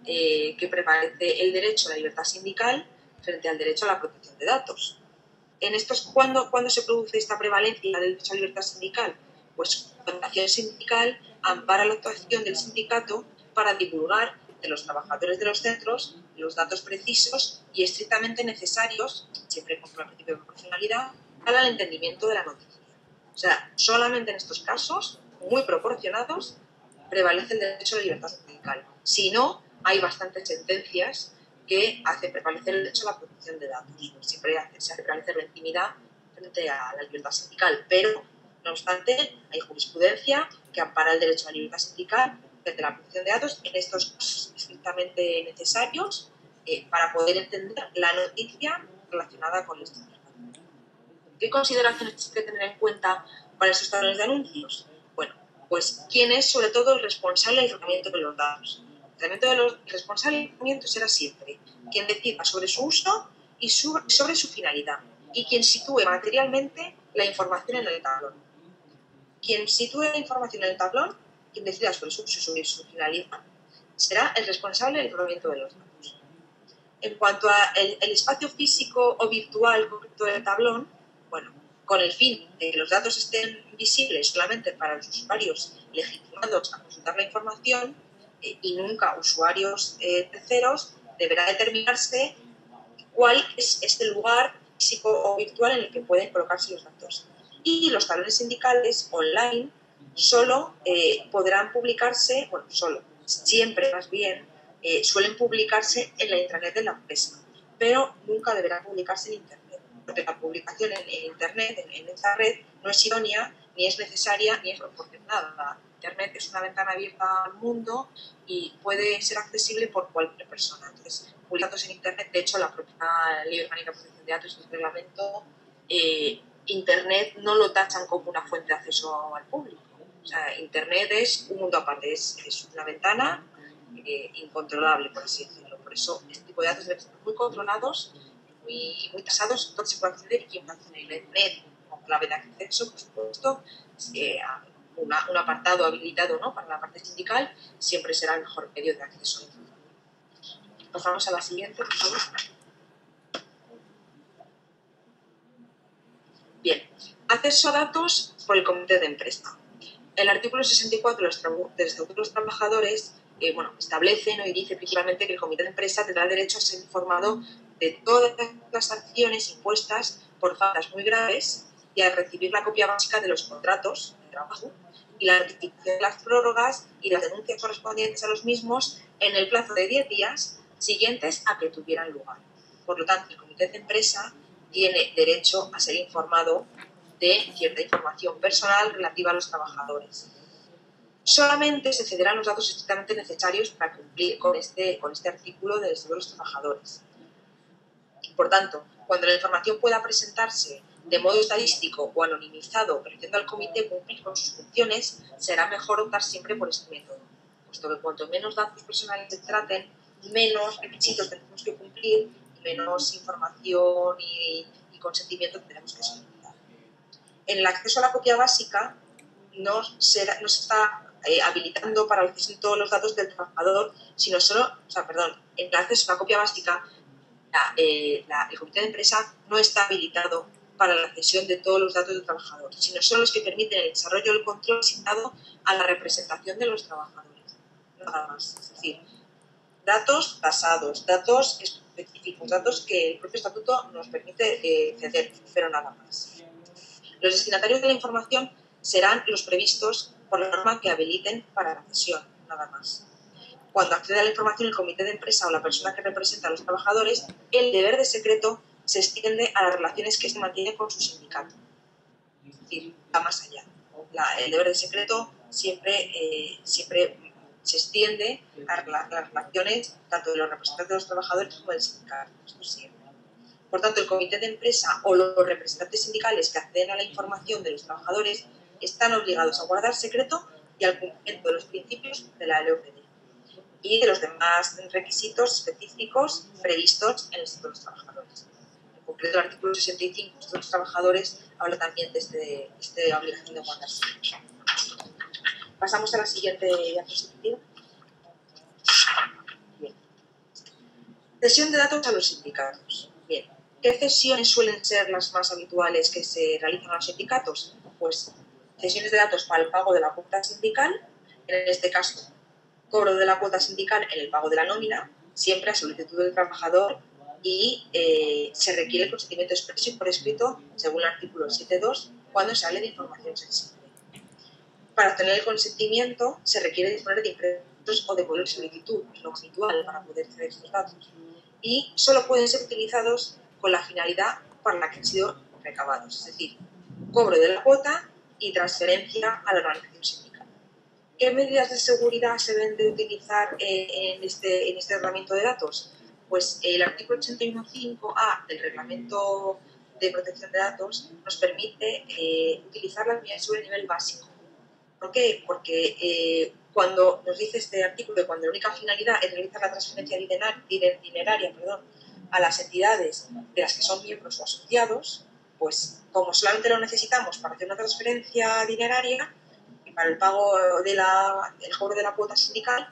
[SPEAKER 1] que prevalece el derecho a la libertad sindical frente al derecho a la protección de datos. ¿Cuándo se produce esta prevalencia del derecho a la libertad sindical? Pues cuando la acción sindical ampara la actuación del sindicato para divulgar de los trabajadores de los centros los datos precisos y estrictamente necesarios, siempre contra el principio de proporcionalidad, para el entendimiento de la noticia. O sea, solamente en estos casos, muy proporcionados, prevalece el derecho a la libertad sindical. Si no, hay bastantes sentencias que hacen prevalecer el derecho a la protección de datos. Siempre se hace prevalecer la intimidad frente a la libertad sindical, pero, no obstante, hay jurisprudencia que ampara el derecho a la libertad sindical frente a la protección de datos en estos casos estrictamente necesarios para poder entender la noticia relacionada con el sindicato. ¿Qué consideraciones hay que tener en cuenta para esos tablones de anuncios? Bueno, pues quién es sobre todo el responsable del tratamiento de los datos. El responsable del tratamiento será siempre quien decida sobre su uso y sobre su finalidad y quien sitúe materialmente la información en el tablón. Quien sitúe la información en el tablón, quien decida sobre su uso y sobre su finalidad, será el responsable del tratamiento de los datos. En cuanto al espacio físico o virtual concreto del tablón, bueno, con el fin de que los datos estén visibles solamente para los usuarios legitimados a consultar la información y nunca usuarios terceros, deberá determinarse cuál es este lugar físico o virtual en el que pueden colocarse los datos. Y los tablones sindicales online solo podrán publicarse, bueno, siempre más bien, suelen publicarse en la intranet de la empresa, pero nunca deberán publicarse en Internet, porque la publicación en Internet, en esta red, no es idónea, ni es necesaria, ni es proporcionada. Internet es una ventana abierta al mundo y puede ser accesible por cualquier persona. Entonces, publicar datos en Internet, de hecho, la propia Ley Orgánica de Protección de Datos y el reglamento, Internet no lo tachan como una fuente de acceso al público. O sea, Internet es un mundo aparte, es una ventana incontrolable, por así decirlo. Por eso, este tipo de datos deben ser muy controlados, muy tasados, entonces se puede acceder y quién puede acceder. Internet, con clave de acceso, por supuesto, un apartado habilitado, ¿no?, para la parte sindical, siempre será el mejor medio de acceso. Pasamos a la siguiente, por favor. Bien, acceso a datos por el comité de empresa. El artículo 64 del Estatuto de los Trabajadores establece, ¿no?, y dice principalmente que el comité de empresa tendrá derecho a ser informado de todas las sanciones impuestas por faltas muy graves y a recibir la copia básica de los contratos de trabajo y la notificación de las prórrogas y las denuncias correspondientes a los mismos en el plazo de 10 días siguientes a que tuvieran lugar. Por lo tanto, el comité de empresa tiene derecho a ser informado de cierta información personal relativa a los trabajadores. Solamente se cederán los datos estrictamente necesarios para cumplir con este artículo del Estatuto de los Trabajadores. Por tanto, cuando la información pueda presentarse de modo estadístico o anonimizado, permitiendo al comité cumplir con sus funciones, será mejor optar siempre por este método, puesto que cuanto menos datos personales se traten, menos requisitos tenemos que cumplir, menos información y consentimiento tenemos que solicitar. En el acceso a la copia básica no se está habilitando para el acceso de todos los datos del trabajador, sino solo, en el acceso a la copia básica, el comité de empresa no está habilitado para la cesión de todos los datos del trabajador, sino solo los que permiten el desarrollo del control asignado a la representación de los trabajadores. Nada más. Es decir, datos tasados, datos específicos, datos que el propio estatuto nos permite ceder, pero nada más. Los destinatarios de la información serán los previstos por la norma que habiliten para la cesión, nada más. Cuando accede a la información el comité de empresa o la persona que representa a los trabajadores, el deber de secreto se extiende a las relaciones que se mantiene con su sindicato. Es decir, va más allá. El deber de secreto siempre se extiende a las relaciones tanto de los representantes de los trabajadores como del sindicato. Esto siempre. Por tanto, el comité de empresa o los representantes sindicales que acceden a la información de los trabajadores están obligados a guardar secreto y al cumplimiento de los principios de la LOPD y de los demás requisitos específicos previstos en el Estatuto de los Trabajadores. En concreto, el artículo 65 del Estatuto de los Trabajadores habla también de esta obligación de guardar secreto. Pasamos a la siguiente diapositiva. Bien. Cesión de datos a los sindicatos. Bien. ¿Qué cesiones suelen ser las más habituales que se realizan a los sindicatos? Pues cesiones de datos para el pago de la cuota sindical, en este caso, cobro de la cuota sindical en el pago de la nómina, siempre a solicitud del trabajador y se requiere el consentimiento expreso y por escrito, según el artículo 7.2, cuando se hable de información sensible. Para obtener el consentimiento se requiere disponer de impresos o de poder de solicitud, lo habitual para poder acceder a estos datos, y solo pueden ser utilizados con la finalidad para la que han sido recabados, es decir, cobro de la cuota y transferencia a la organización sindical. ¿Qué medidas de seguridad se deben de utilizar en este tratamiento de datos? Pues el artículo 81.5a del Reglamento de Protección de Datos nos permite utilizar la medidas sobre nivel básico. ¿Por qué? Porque cuando nos dice este artículo que cuando la única finalidad es realizar la transferencia dineraria a las entidades de las que son miembros o asociados, pues como solamente lo necesitamos para hacer una transferencia dineraria y para el pago del cobro de la cuota sindical,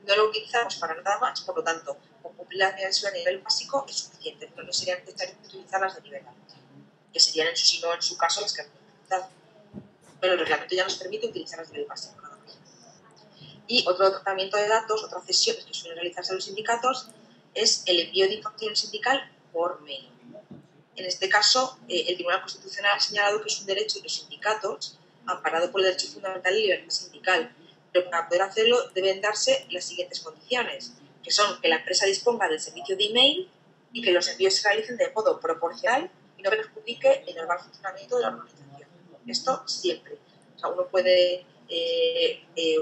[SPEAKER 1] no lo utilizamos para nada más, por lo tanto, con cumplir las medidas a nivel básico es suficiente, pero no sería necesario utilizarlas de nivel alto, que serían en su caso las que hemos utilizado. Pero el reglamento ya nos permite utilizarlas de nivel básico nada más. Y otro tratamiento de datos, otras cesiones que suelen realizarse a los sindicatos, es el envío de información sindical por mail. En este caso, el Tribunal Constitucional ha señalado que es un derecho de los sindicatos, amparado por el derecho fundamental y libertad sindical, pero para poder hacerlo deben darse las siguientes condiciones, que son que la empresa disponga del servicio de email y que los envíos se realicen de modo proporcional y no perjudique el normal funcionamiento de la organización. Esto siempre. O sea, uno puede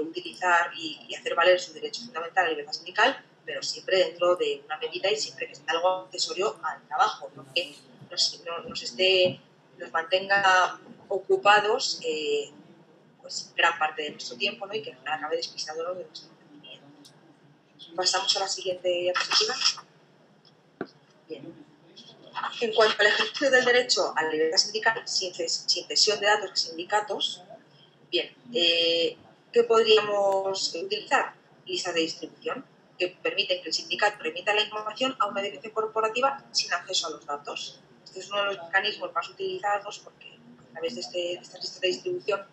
[SPEAKER 1] utilizar y hacer valer su derecho fundamental a la libertad sindical, pero siempre dentro de una medida y siempre que sea algo accesorio al trabajo, ¿no? Que nos mantenga ocupados pues gran parte de nuestro tiempo, ¿no? Y que acabe despistándonos de nuestro rendimiento. Pasamos a la siguiente diapositiva. Bien. En cuanto al ejercicio del derecho a la libertad sindical sin cesión de datos a sindicatos, bien, ¿qué podríamos utilizar? Listas de distribución que permiten que el sindicato remita la información a una dirección corporativa sin acceso a los datos. Este es uno de los mecanismos más utilizados porque a través de estas listas de distribución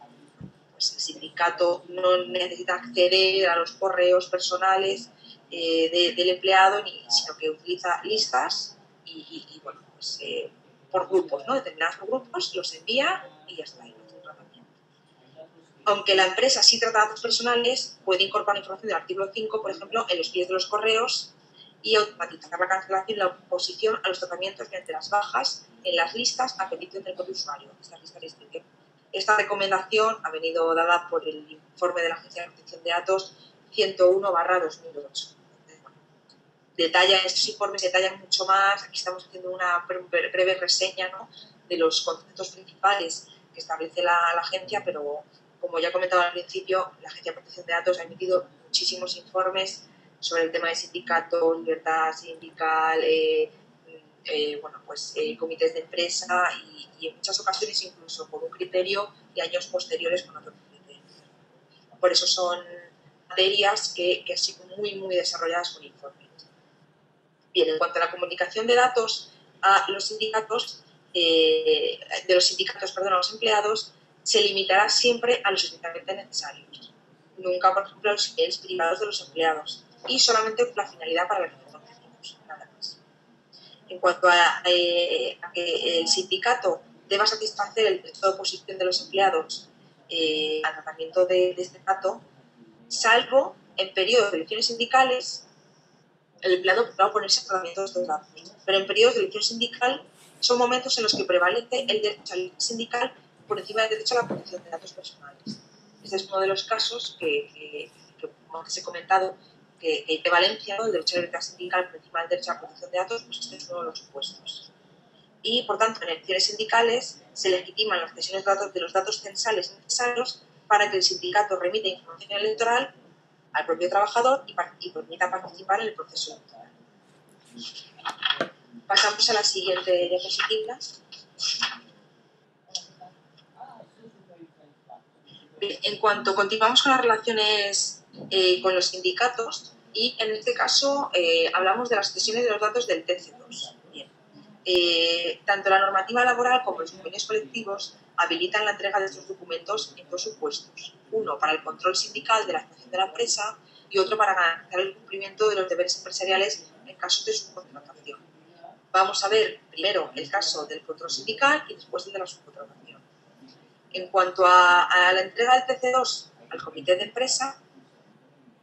[SPEAKER 1] pues el sindicato no necesita acceder a los correos personales del empleado, sino que utiliza listas y bueno, pues, por grupos, ¿no? Determinados grupos, los envía y ya está. Aunque la empresa sí trata datos personales, puede incorporar información del artículo 5, por ejemplo, en los pies de los correos y automatizar la cancelación y la oposición a los tratamientos mediante las bajas en las listas a petición del propio usuario. Esta recomendación ha venido dada por el informe de la Agencia de Protección de Datos 101/2008. Estos informes detallan mucho más. Aquí estamos haciendo una breve reseña, ¿no?, de los conceptos principales que establece la agencia, pero como ya he comentado al principio, la Agencia de Protección de Datos ha emitido muchísimos informes sobre el tema de sindicatos, libertad sindical, comités de empresa y en muchas ocasiones incluso con un criterio y años posteriores con otro criterio. Por eso son materias que han sido muy desarrolladas con informes. Bien, en cuanto a la comunicación de datos a los sindicatos, a los empleados, se limitará siempre a los estrictamente necesarios. Nunca, por ejemplo, a los emails privados de los empleados y solamente con la finalidad para la que son pedidos, nada más. En cuanto a que el sindicato deba satisfacer el derecho de oposición de los empleados al tratamiento de este dato, salvo en periodos de elecciones sindicales, el empleado podrá oponerse al tratamiento de estos datos. Pero en periodos de elección sindical son momentos en los que prevalece el derecho al sindical por encima del derecho a la protección de datos personales. Este es uno de los casos que como antes he comentado, que prevalencia, ¿no?, el derecho a la libertad sindical por encima del derecho a la protección de datos, pues este es uno de los supuestos. Y, por tanto, en elecciones sindicales se legitiman las cesiones de los datos censales necesarios para que el sindicato remita información electoral al propio trabajador y permita participar en el proceso electoral. Pasamos a la siguiente diapositiva. Bien, continuamos con las relaciones con los sindicatos y en este caso hablamos de las cesiones de los datos del TC2. Bien. Tanto la normativa laboral como los convenios colectivos habilitan la entrega de estos documentos en dos supuestos. Uno para el control sindical de la actuación de la empresa y otro para garantizar el cumplimiento de los deberes empresariales en caso de subcontratación. Vamos a ver primero el caso del control sindical y después el de la subcontratación. En cuanto a la entrega del TC2 al comité de empresa,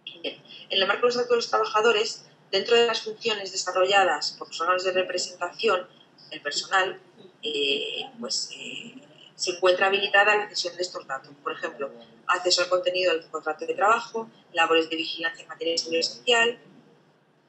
[SPEAKER 1] bien, en el marco de los datos de los trabajadores, dentro de las funciones desarrolladas por los órganos de representación del personal, se encuentra habilitada la cesión de estos datos. Por ejemplo, acceso al contenido del contrato de trabajo, labores de vigilancia en materia de seguridad social.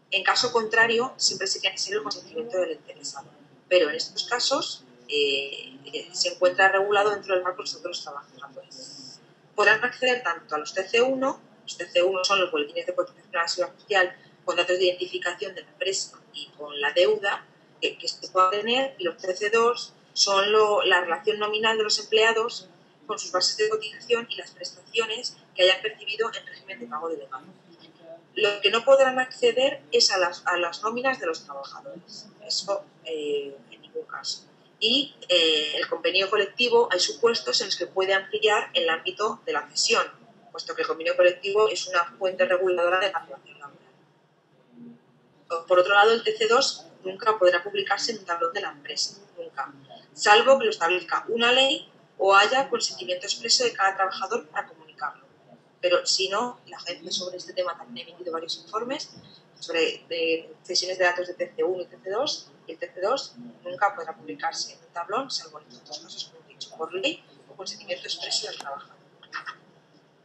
[SPEAKER 1] En caso contrario, siempre se tiene que ser el consentimiento del interesado. Pero en estos casos se encuentra regulado dentro del marco de los trabajadores. Podrán acceder tanto a los TC1, los TC1 son los boletines de cotización a la seguridad social con datos de identificación de la empresa y con la deuda que se pueda tener, y los TC2 son la relación nominal de los empleados con sus bases de cotización y las prestaciones que hayan percibido en régimen de pago delegado. Lo que no podrán acceder es a las nóminas de los trabajadores. Eso en ningún caso. Y el convenio colectivo, hay supuestos en los que puede ampliar el ámbito de la cesión, puesto que el convenio colectivo es una fuente reguladora de la relación laboral. Por otro lado, el TC2 nunca podrá publicarse en un tablón de la empresa, nunca, salvo que lo establezca una ley o haya consentimiento expreso de cada trabajador para comunicarlo. Pero si no, la agencia sobre este tema también ha emitido varios informes sobre cesiones de datos de TC1 y TC2, y el TC2 nunca podrá publicarse en un tablón, salvo en estos casos, como he dicho, por ley o consentimiento expreso del trabajador.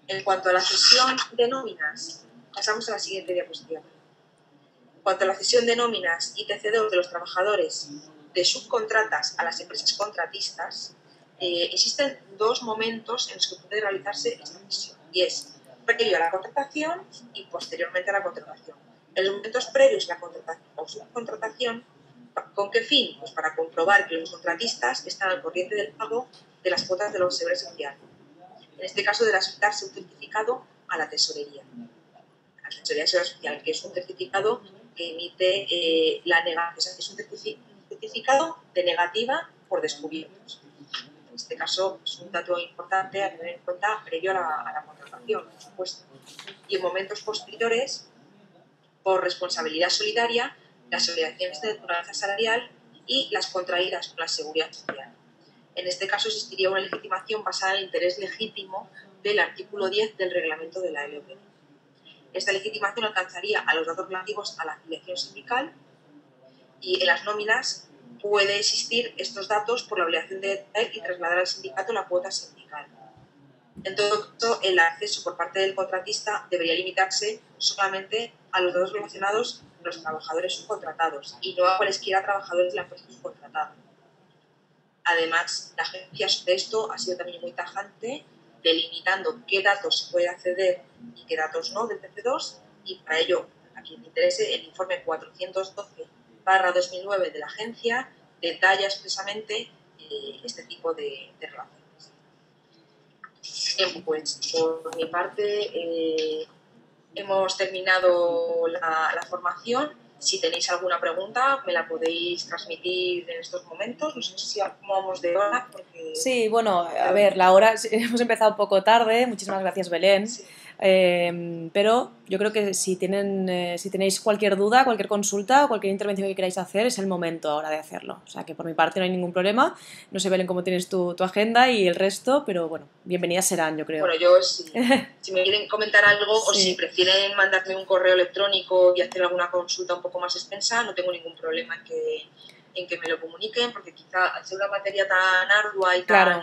[SPEAKER 1] En cuanto a la cesión de nóminas, pasamos a la siguiente diapositiva. En cuanto a la cesión de nóminas y TC2 de los trabajadores de subcontratas a las empresas contratistas, existen dos momentos en los que puede realizarse esta cesión, y es previo a la contratación y posteriormente a la contratación. En los momentos previos a la contratación o subcontratación, ¿Con qué fin? Pues para comprobar que los contratistas están al corriente del pago de las cuotas de la Seguridad Social. En este caso deberá solicitarse un certificado a la Tesorería. A la Tesorería de Seguridad Social, que es un certificado que emite es un certificado de negativa por descubiertos. En este caso es un dato importante a tener en cuenta previo a la contratación, por supuesto. Y en momentos posteriores, por responsabilidad solidaria, las obligaciones de naturaleza salarial y las contraídas con la Seguridad Social. En este caso existiría una legitimación basada en el interés legítimo del artículo 10 del reglamento de la LOPD. Esta legitimación alcanzaría a los datos relativos a la afiliación sindical y en las nóminas puede existir estos datos por la obligación de traer y trasladar al sindicato la cuota sindical. En todo caso, el acceso por parte del contratista debería limitarse solamente a los datos relacionados con los trabajadores subcontratados y no a cualesquiera trabajadores de la empresa subcontratada. Además, la agencia sobre esto ha sido también muy tajante, delimitando qué datos se puede acceder y qué datos no del PC2, y para ello, a quien le interese, el informe 412/2009 de la agencia detalla expresamente este tipo de relaciones. Bien, pues por mi parte hemos terminado la formación. Si tenéis alguna pregunta, me la podéis transmitir en estos momentos. No sé si cómo vamos de hora. Porque...
[SPEAKER 2] Sí, bueno, a ver, la hora hemos empezado un poco tarde. Muchísimas gracias, Belén. Sí. Pero yo creo que si tenéis cualquier duda, cualquier consulta o cualquier intervención que queráis hacer, es el momento ahora de hacerlo. O sea que por mi parte no hay ningún problema. No sé, Belén, cómo tienes tu agenda y el resto, pero bueno, bienvenidas serán, yo creo.
[SPEAKER 1] Bueno, yo si me quieren comentar algo sí. O si prefieren mandarme un correo electrónico y hacer alguna consulta un poco más extensa, no tengo ningún problema en que me lo comuniquen, porque quizá al ser una materia tan ardua y tan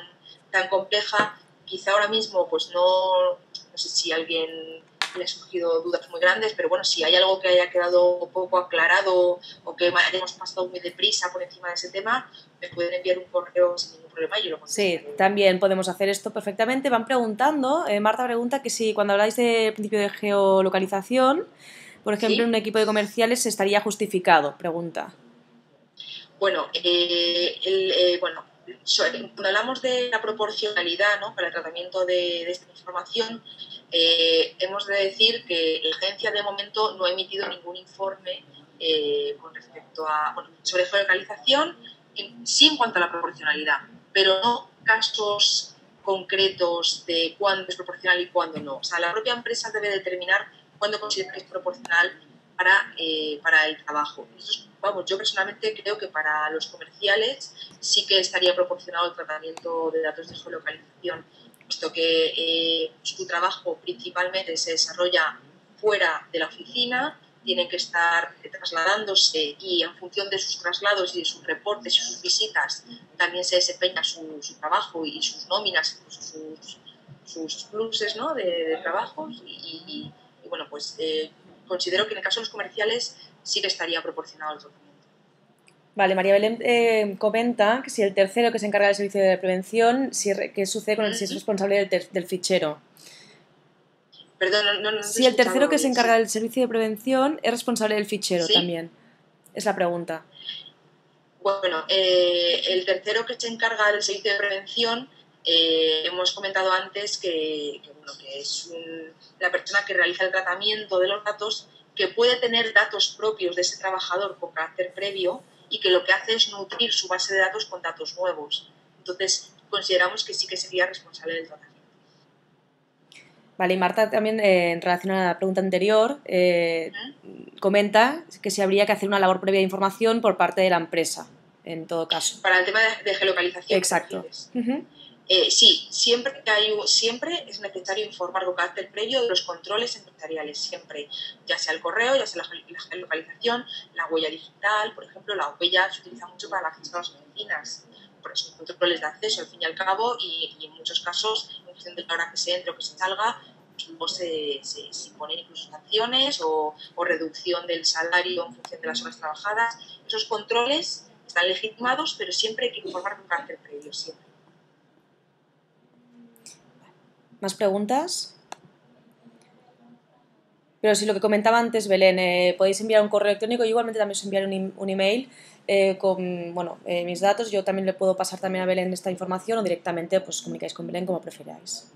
[SPEAKER 1] compleja, quizá ahora mismo pues no sé si a alguien le han surgido dudas muy grandes, pero bueno, si hay algo que haya quedado poco aclarado o que hayamos pasado muy deprisa por encima de ese tema, me pueden enviar un correo sin ningún problema y yo lo contestaré.
[SPEAKER 2] Sí, también podemos hacer esto perfectamente. Van preguntando, Marta pregunta que si cuando habláis del principio de geolocalización, por ejemplo, ¿sí? En un equipo de comerciales se estaría justificado, pregunta.
[SPEAKER 1] Bueno, cuando hablamos de la proporcionalidad, ¿no?, para el tratamiento de esta información, hemos de decir que la agencia de momento no ha emitido ningún informe con respecto a sobre geolocalización, sí en cuanto a la proporcionalidad, pero no casos concretos de cuándo es proporcional y cuándo no. O sea, la propia empresa debe determinar cuándo considera que es proporcional para el trabajo. Yo personalmente creo que para los comerciales sí que estaría proporcionado el tratamiento de datos de geolocalización, puesto que su trabajo principalmente se desarrolla fuera de la oficina, tienen que estar trasladándose y en función de sus traslados y de sus reportes y sus visitas también se desempeña su trabajo y sus nóminas, sus pluses, ¿no?, de trabajos y bueno, pues considero que en el caso de los comerciales sí que estaría proporcionado el tratamiento.
[SPEAKER 2] Vale, María Belén comenta que si el tercero que se encarga del servicio de prevención, ¿qué sucede con el si es responsable del fichero?
[SPEAKER 1] Perdón, no
[SPEAKER 2] si el tercero que se encarga del servicio de prevención es responsable del fichero, ¿sí?, también. Es la pregunta.
[SPEAKER 1] Bueno, el tercero que se encarga del servicio de prevención, hemos comentado antes que es la persona que realiza el tratamiento de los datos, que puede tener datos propios de ese trabajador con carácter previo y que lo que hace es nutrir su base de datos con datos nuevos. Entonces, consideramos que sí que sería responsable del tratamiento.
[SPEAKER 2] Vale, y Marta también, en relación a la pregunta anterior, comenta que si habría que hacer una labor previa de información por parte de la empresa, en todo caso.
[SPEAKER 1] Para el tema de geolocalización.
[SPEAKER 2] Exacto.
[SPEAKER 1] Sí, siempre es necesario informar con carácter previo de los controles empresariales, siempre, ya sea el correo, ya sea la geolocalización, la huella digital, por ejemplo, la huella se utiliza mucho para la gestión de las oficinas, por esos controles de acceso, al fin y al cabo, y en muchos casos, en función de la hora que se entre o que se salga, pues se ponen incluso sanciones o reducción del salario en función de las horas trabajadas. Esos controles están legitimados, pero siempre hay que informar con carácter previo, siempre.
[SPEAKER 2] ¿Más preguntas? Pero si lo que comentaba antes, Belén, podéis enviar un correo electrónico, yo igualmente también os enviaré un email con bueno, mis datos, yo también le puedo pasar también a Belén esta información o directamente pues comunicáis con Belén como preferáis.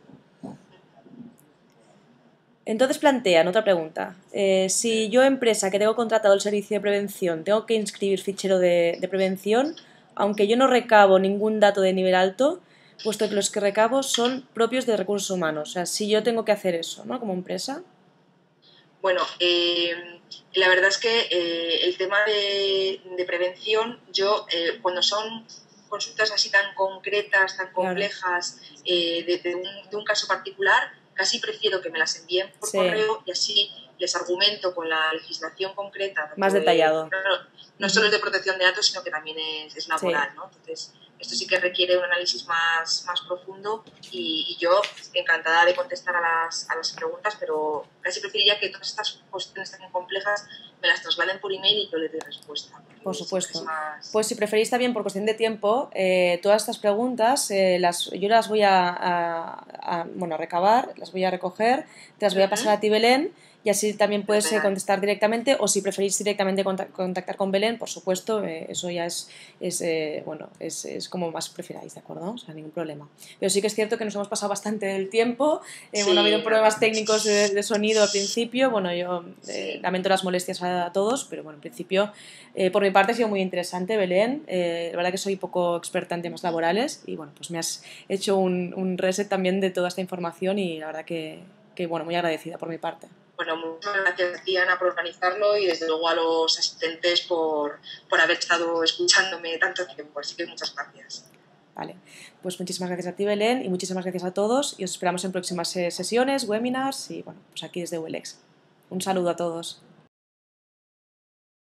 [SPEAKER 2] Entonces plantean otra pregunta. Si yo, empresa que tengo contratado el servicio de prevención, tengo que inscribir fichero de prevención, aunque yo no recabo ningún dato de nivel alto, puesto que los que recabo son propios de recursos humanos. O sea, si yo tengo que hacer eso, ¿no? Como empresa.
[SPEAKER 1] Bueno, la verdad es que el tema de prevención, yo cuando son consultas así tan concretas, tan complejas, de un caso particular, casi prefiero que me las envíen por correo y así les argumento con la legislación concreta.
[SPEAKER 2] Más detallado.
[SPEAKER 1] No solo es de protección de datos, sino que también es laboral, ¿no? Entonces, esto sí que requiere un análisis más profundo y yo encantada de contestar a las preguntas, pero casi preferiría que todas estas cuestiones tan complejas me las trasladen por email y yo les dé respuesta.
[SPEAKER 2] Por supuesto. Pues si preferís también por cuestión de tiempo, todas estas preguntas yo las voy a recabar, las voy a recoger, te las voy a pasar a ti, Belén, y así también puedes contestar directamente, o si preferís directamente contactar con Belén, por supuesto, eso ya es como más preferáis, ¿de acuerdo? O sea, ningún problema. Pero sí que es cierto que nos hemos pasado bastante del tiempo, ha habido problemas técnicos de sonido al principio, bueno, yo lamento las molestias a todos, pero bueno, en principio, por mi parte ha sido muy interesante, Belén, la verdad que soy poco experta en temas laborales y bueno, pues me has hecho un reset también de toda esta información y la verdad que bueno, muy agradecida por mi parte.
[SPEAKER 1] Bueno, muchas gracias a ti, Ana, por organizarlo y desde luego a los asistentes por haber estado escuchándome tanto tiempo. Así que muchas gracias.
[SPEAKER 2] Vale, pues muchísimas gracias a ti, Belén, y muchísimas gracias a todos y os esperamos en próximas sesiones, webinars y bueno, pues aquí desde ULEX. Un saludo a todos.